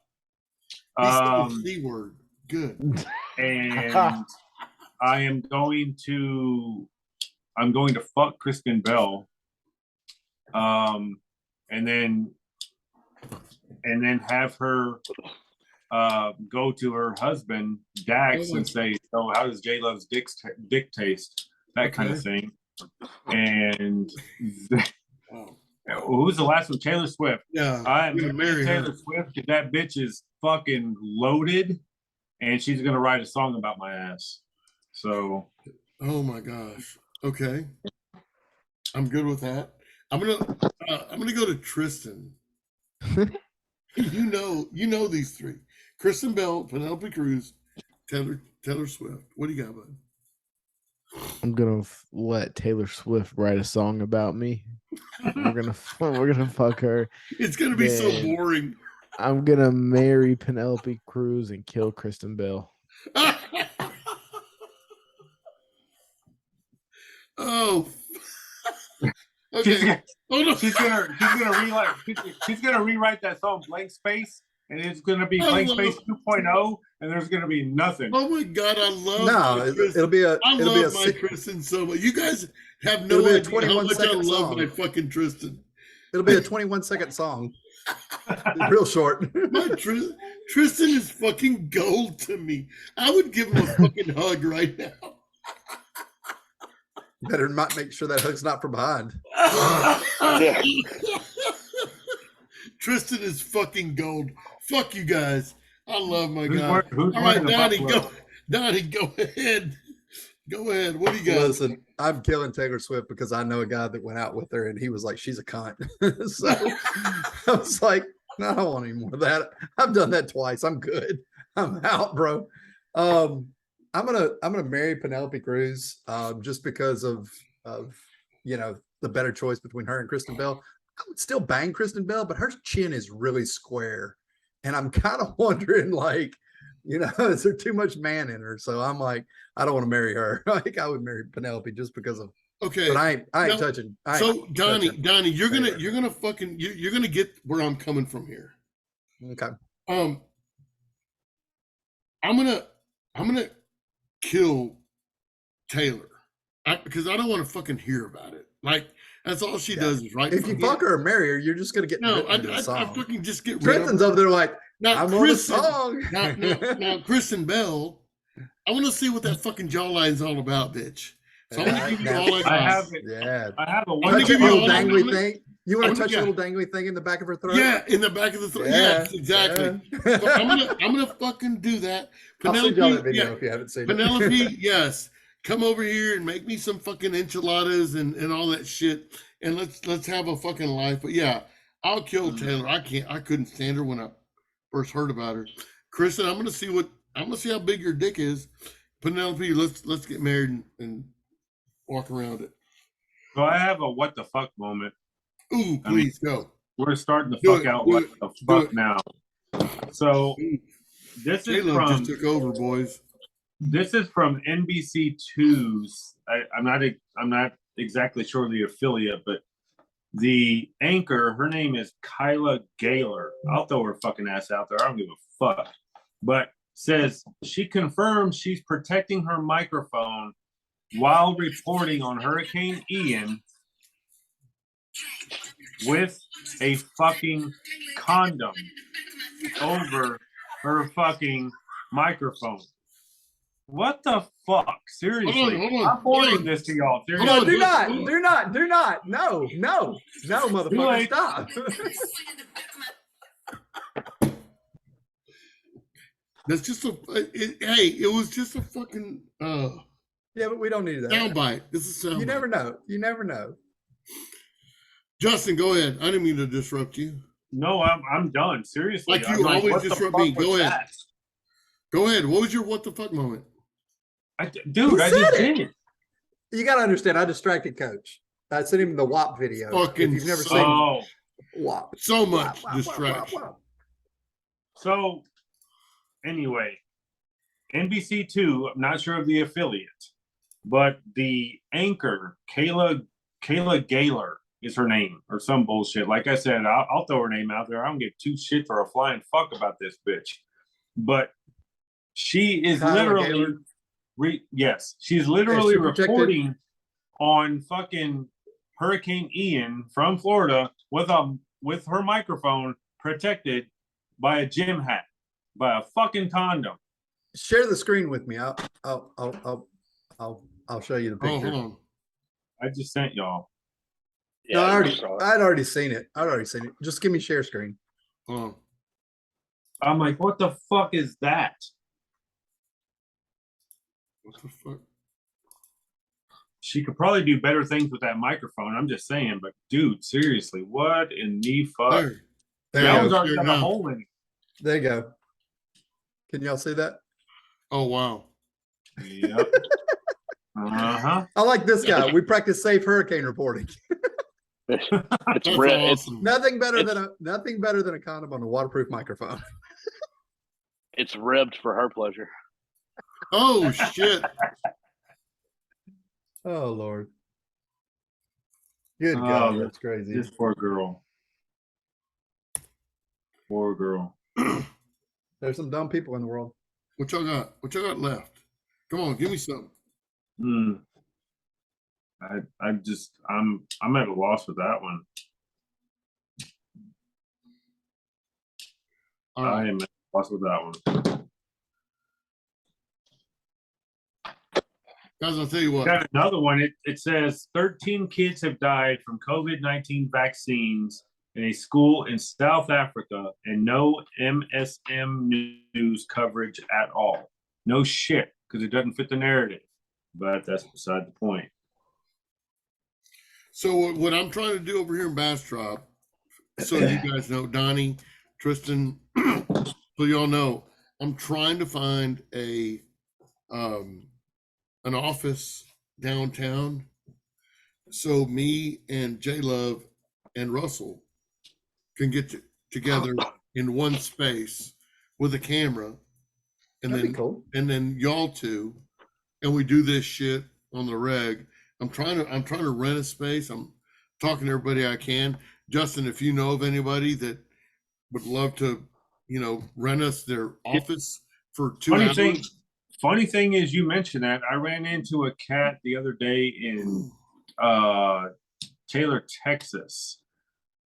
He said the C word. Good. And I'm going to fuck Kristen Bell. And then have her go to her husband Dax and say, "So how does J Love's dick taste?" That kind of thing. And who's the last one? Taylor Swift. Yeah, I'm gonna marry Taylor her. Swift because that bitch is fucking loaded, and she's gonna write a song about my ass. So, oh my gosh. Okay, I'm good with that. I'm gonna go to Tristan. You know these three: Kristen Bell, Penelope Cruz, Taylor Swift. What do you got, bud? I'm gonna let Taylor Swift write a song about me. we're gonna fuck her. It's gonna be so Then boring. I'm gonna marry Penelope Cruz and kill Kristen Bell. Oh. Okay. She's gonna rewrite that song Blank Space, and it's gonna be Blank Space 2.0, and there's gonna be nothing. Oh my god, I love it'll be a I love my Tristan so much. You guys have no idea how much I love my fucking Tristan. It'll be a 21-second song. Real short. My Tristan is fucking gold to me. I would give him a fucking hug right now. Better not make sure that hug's not from behind. Yeah. Tristan is fucking gold. Fuck you guys. I love my guy. Who's All right, Donnie, go ahead. Go ahead. What do you got? Listen, I'm killing Taylor Swift because I know a guy that went out with her and he was like, she's a cunt. So I was like, no, I don't want any more of that. I've done that twice. I'm good. I'm out, bro. I'm gonna marry Penelope Cruz just because of the better choice between her and Kristen Bell. I would still bang Kristen Bell, but her chin is really square, and I'm kind of wondering, like, is there too much man in her? So I'm like, I don't want to marry her. Like, I would marry Penelope just because of. Okay, but I ain't touching. Donnie, you're gonna get where I'm coming from here. Okay. I'm gonna kill Taylor because I don't want to fucking hear about it. Like, that's all she does is right. If you fuck her or marry her, you're just gonna get I fucking just get rid Tristan's over there like, now, I'm on the song. now, Kristen Bell, I want to see what that fucking jawline's all about, bitch. So I'm gonna give you all I got. I have a little dangly thing. You want to touch a little dangly thing in the back of her throat? Yeah, in the back of the throat. Yeah, exactly. Yeah. So I'm gonna fucking do that. Penelope, I'll send y'all that video if you haven't seen Penelope, it. yes. Come over here and make me some fucking enchiladas and all that shit. And let's have a fucking life. But yeah, I'll kill Taylor. I couldn't stand her when I first heard about her. Kristen, I'm gonna see how big your dick is. Penelope, let's get married and walk around it. So I have a what the fuck moment. Ooh, please go. We're starting to fuck out what the fuck now. So this is J-Lo from just took over, boys. This is from NBC2's. I'm not exactly sure the affiliate, but the anchor, her name is Kyla Gaylor. I'll throw her fucking ass out there. I don't give a fuck. But says she confirms she's protecting her microphone while reporting on Hurricane Ian with a fucking condom over her fucking microphone. What the fuck? Seriously. Hold on. I'm forwarding this to y'all. Seriously. No, do not. No, motherfucker, stop. That's just it was just a fucking yeah, but we don't need that. soundbite. This is soundbite. You never know. Justin, go ahead. I didn't mean to disrupt you. No, I'm done. Seriously. Like you always what the disrupt fuck me. Go was ahead. that? Go ahead. What was your what the fuck moment? Dude, I just did it. You got to understand, I distracted Coach. I sent him the WAP video. Fucking if you've never seen WAP. So much WAP. distraction. So, anyway, NBC2, I'm not sure of the affiliate, but the anchor, Kayla Gaylor is her name or some bullshit. Like I said, I'll throw her name out there. I don't give two shit for a flying fuck about this bitch. But she is Kyla literally, Gaylor? yes, she's literally she protected- reporting on fucking Hurricane Ian from Florida with her microphone protected by a gym hat, by a fucking condom. Share the screen with me. I'll show you the Oh, picture. hold on. I just sent y'all. No, Yeah, I'd already seen it. Just give me share screen. Hold on. I'm like, what the fuck is that? What the fuck? She could probably do better things with that microphone. I'm just saying, but dude, seriously, what in the fuck? There. There That you one's go. already got a now. hole in it. There you go. Can y'all see that? Oh, wow. Yep. Uh-huh. I like this guy. We practice safe hurricane reporting. it's That's red. awesome. Nothing better than a condom on a waterproof microphone. It's ribbed for her pleasure. Oh, shit. Oh Lord. Good Oh, God, that's crazy. This poor girl. Poor girl. There's some dumb people in the world. What y'all got? What y'all got left? Come on, give me something. I'm at a loss with that one. All I right. am at a loss with that one. Guys, I'll tell you what. Got another one. It says 13 kids have died from COVID-19 vaccines in a school in South Africa and no MSM news coverage at all. No shit, because it doesn't fit the narrative. But that's beside the point. So what I'm trying to do over here in Bastrop, so you guys know, Donnie, Tristan, so y'all know, I'm trying to find an office downtown, so me and J Love and Russell can get together in one space with a camera, and That'd be cool. and then y'all two, and we do this shit on the reg. I'm trying to rent a space. I'm talking to everybody I can. Justin, if you know of anybody that would love to, rent us their office for 2 hours. Funny thing is, you mentioned that. I ran into a cat the other day in Taylor, Texas,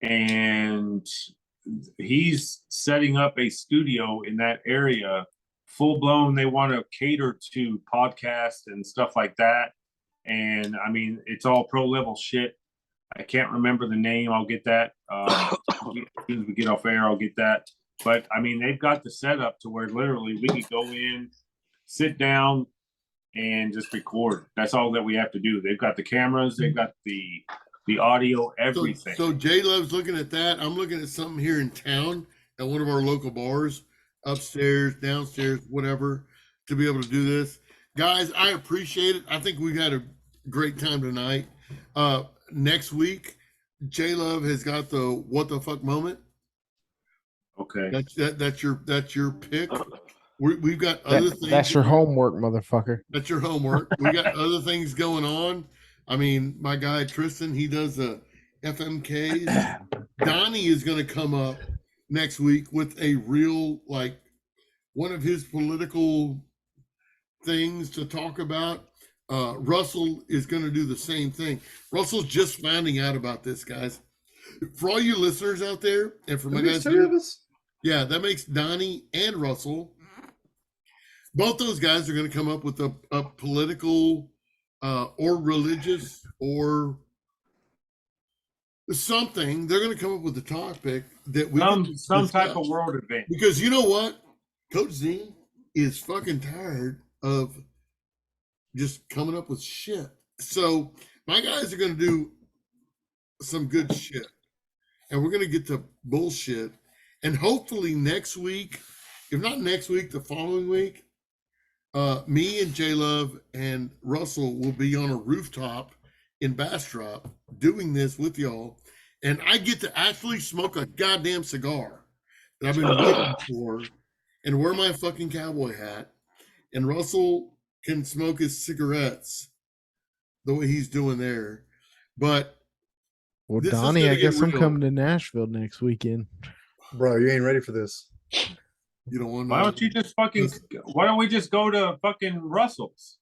and he's setting up a studio in that area, full blown. They want to cater to podcasts and stuff like that. And I mean, it's all pro level shit. I can't remember the name. I'll get that. As soon as we get off air, I'll get that. But I mean, they've got the setup to where literally we could go in, sit down, and just record. That's all that we have to do. They've got the cameras, they've got the audio, everything. So Jay Love's looking at that. I'm looking at something here in town at one of our local bars, upstairs, downstairs, whatever, to be able to do this. Guys, I appreciate it. I think we've had a great time tonight. Next week, J Love has got the what the fuck moment. Okay. That's your pick. We've got other things. That's your homework, motherfucker. That's your homework. We got other things going on. I mean, my guy Tristan, he does the FMKs. Donnie is going to come up next week with a real, like, one of his political things to talk about. Russell is going to do the same thing. Russell's just finding out about this, guys. For all you listeners out there, and for my guys, two of us. Yeah, that makes Donnie and Russell. Both those guys are going to come up with a political or religious or something. They're going to come up with a topic that we some type of world event. Because you know what? Coach Z is fucking tired of just coming up with shit. So my guys are going to do some good shit. And we're going to get to bullshit. And hopefully next week, if not next week, the following week, me and J Love and Russell will be on a rooftop in Bastrop doing this with y'all. And I get to actually smoke a goddamn cigar that I've been waiting for and wear my fucking cowboy hat. And Russell can smoke his cigarettes the way he's doing there. But Well, this is Donnie, gonna I get guess I'm real. coming to Nashville next weekend. Bro, you ain't ready for this. You don't want to. Why don't you just fucking? Why don't we just go to fucking Russell's?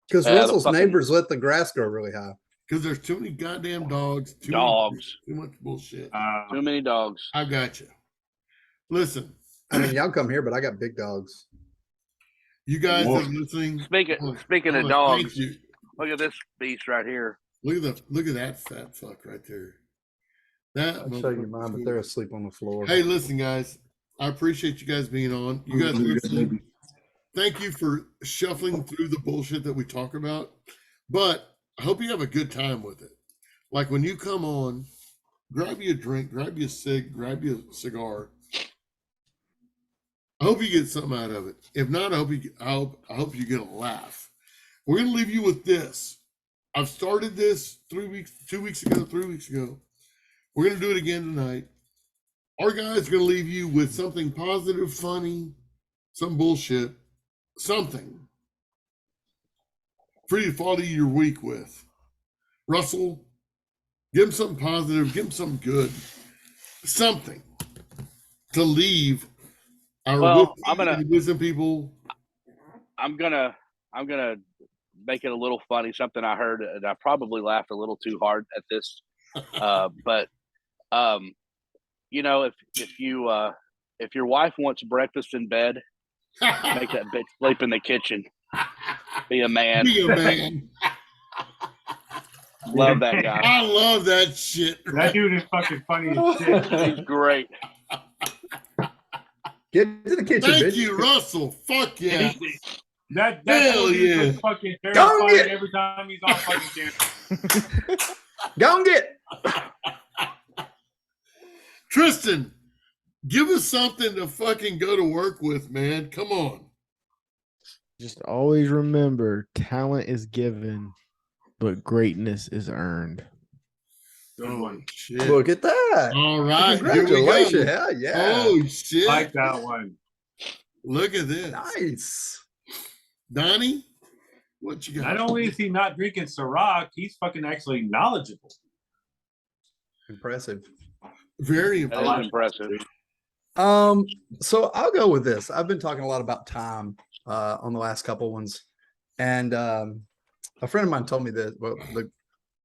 Because Yeah, the Russell's fucking- neighbors let the grass grow really high. Because there's too many goddamn dogs. Too much bullshit. Too many dogs. I got you. Listen, I mean, y'all come here, but I got big dogs. you guys Whoa. that are listening. Speaking oh, of thank dogs, you. look at this beast right here. Look at that fat fuck right there. That I'll show you mine, but they're asleep on the floor. Hey, listen, guys. I appreciate you guys being on. You guys listening. Thank you for shuffling through the bullshit that we talk about. But I hope you have a good time with it. Like when you come on, grab you a drink, grab you a cig, grab you a cigar. I hope you get something out of it. If not, I hope you get a laugh. We're gonna leave you with this. I've started this 2 weeks ago, 3 weeks ago. We're gonna do it again tonight. Our guys are gonna leave you with something positive, funny, some bullshit, something for you to follow your week with. Russell, give him something positive, give him something good, something to leave our wisdom people. I'm gonna make it a little funny. Something I heard, and I probably laughed a little too hard at this. But you know, if your wife wants breakfast in bed, make that bitch sleep in the kitchen. Be a man. Be a man. Love that guy. I love that shit. That dude is fucking funny as shit. He's great. Get to the kitchen, Thank bitch. you, Russell. Fuck yeah. That Hell dude yeah. is fucking Go terrifying get- every time he's on fucking camera. Go and get. Tristan, give us something to fucking go to work with, man. Come on. Just always remember, talent is given, but greatness is earned. Good one. Shit. Look at that. All right. Here we Congratulations. go. Hell yeah. Oh, shit. Like that one. Look at this. Nice. Donnie, what you got? Not only is he not drinking Ciroc, he's fucking actually knowledgeable. Impressive. Very That impressive. is impressive. So I'll go with this. I've been talking a lot about time on the last couple ones. And a friend of mine told me this. Well, the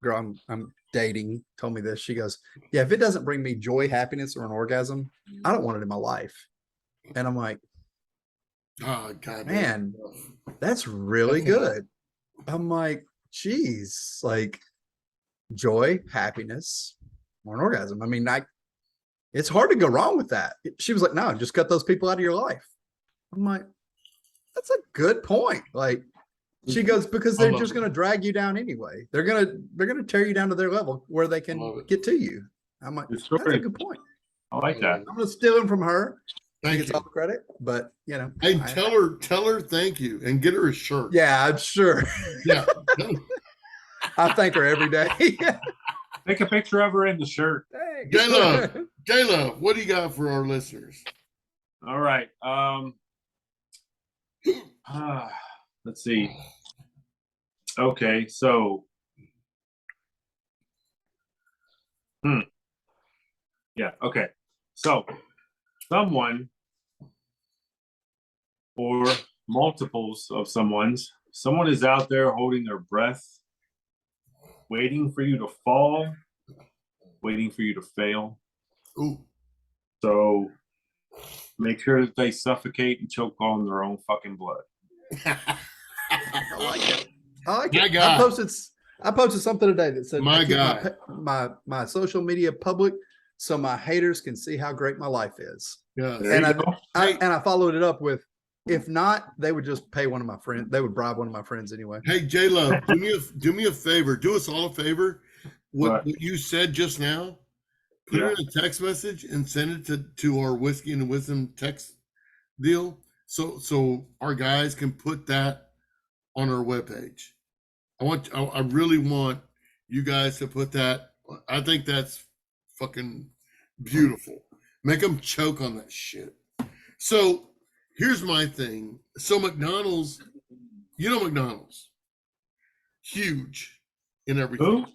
girl I'm dating told me this. She goes, yeah, if it doesn't bring me joy, happiness, or an orgasm, I don't want it in my life. And I'm like, Oh, God. man, that's really good. I'm like, geez, like joy, happiness, or an orgasm. I mean, it's hard to go wrong with that. She was like, no, just cut those people out of your life. I'm like, that's a good point. Like, she goes, because they're just going to drag you down anyway. They're going to tear you down to their level where they can get to you. I'm like, It's that's a great. good point. I like that. I'm going to steal him from her. She Thank gets you. all the credit, but you know. Hey, tell her thank you and get her a shirt. Yeah, I'm sure. Yeah. I thank her every day. Take a picture of her in the shirt. Thanks. Kayla, what do you got for our listeners? All right. Let's see. Okay, so yeah, okay. So someone or multiples of someone is out there holding their breath, waiting for you to fall, waiting for you to fail. Ooh. So make sure that they suffocate and choke on their own fucking blood. I like it. I like My it. God. I posted something today that said, My I keep God. my social media public so my haters can see how great my life is. Yeah. There And you go. I followed it up with, if not, they would just pay one of my friends. They would bribe one of my friends anyway. Hey, J-Love, do me a favor. Do us all a favor. What? What you said just now, put it in a text message and send it to our Whiskey and Wisdom text deal. So our guys can put that on our webpage. I really want you guys to put that. I think that's fucking beautiful. Make them choke on that shit. So here's my thing. So McDonald's, you know McDonald's. huge in everything. Who?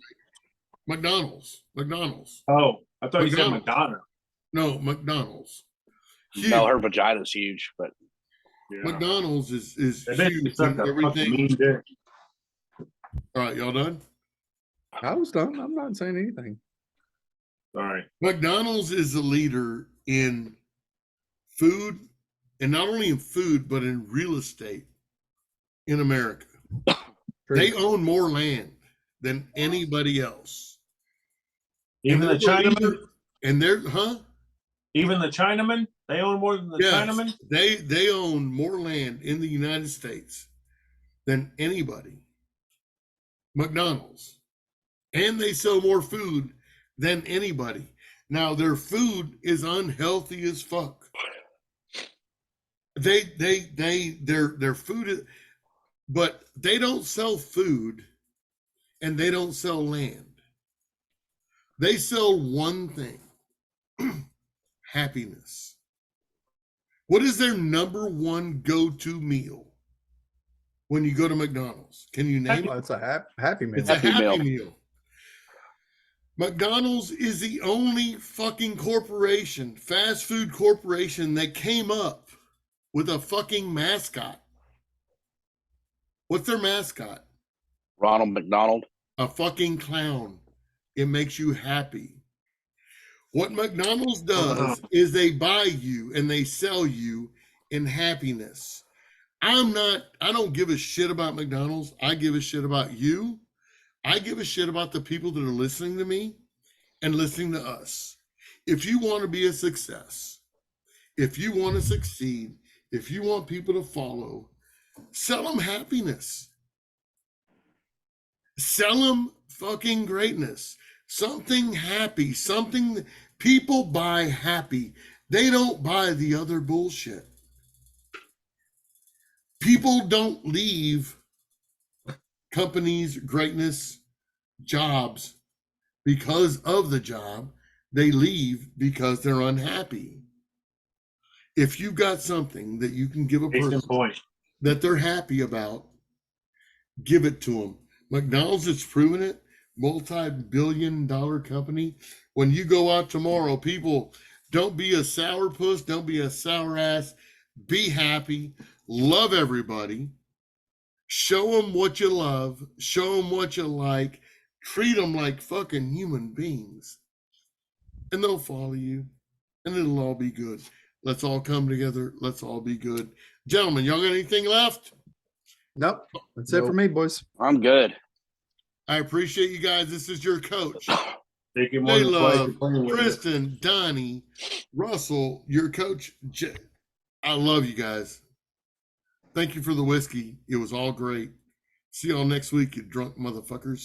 McDonald's. Oh, I thought you said McDonald's. Madonna. No, McDonald's. Huge. No, her vagina's huge, but Yeah. McDonald's is They bet you huge suck in a fucking everything. mean dick. All right, y'all done? I was done. I'm not saying anything. All right. McDonald's is the leader in food, and not only in food, but in real estate in America. True. They own more land than anybody else. Even the they're Chinaman. leader- And they're Even the Chinaman. They own more than the Chinaman. They own more land in the United States than anybody. McDonald's. And they sell more food than anybody. Now their food is unhealthy as fuck. Their food is, but they don't sell food and they don't sell land. They sell one thing. Happiness. What is their number one go-to meal when you go to McDonald's? Can you name Well, it? it's a happy meal. It's a Happy Happy Meal. Meal. McDonald's is the only fucking corporation, fast food corporation, that came up with a fucking mascot. What's their mascot? Ronald McDonald. A fucking clown. It makes you happy. What McDonald's does is they buy you and they sell you in happiness. I don't give a shit about McDonald's. I give a shit about you. I give a shit about the people that are listening to me and listening to us. If you want to be a success, if you want to succeed, if you want people to follow, sell them happiness. Sell them fucking greatness. Something happy, something people buy happy. They don't buy the other bullshit. People don't leave companies, greatness, jobs because of the job. They leave because they're unhappy. If you've got something that you can give a Case in person point. that they're happy about, give it to them. McDonald's has proven it. Multi-billion-dollar company. When you go out tomorrow, people, don't be a sourpuss, don't be a sour ass. Be happy. Love everybody. Show them what you love. Show them what you like. Treat them like fucking human beings. And they'll follow you. And it'll all be good. Let's all come together. Let's all be good. Gentlemen, y'all got anything left? Nope. That's it for me, boys. I'm good. I appreciate you guys. This is your coach. Take it more They than twice. love to play with it. Kristen, Donnie, Russell, your coach. I love you guys. Thank you for the whiskey. It was all great. See y'all next week, you drunk motherfuckers.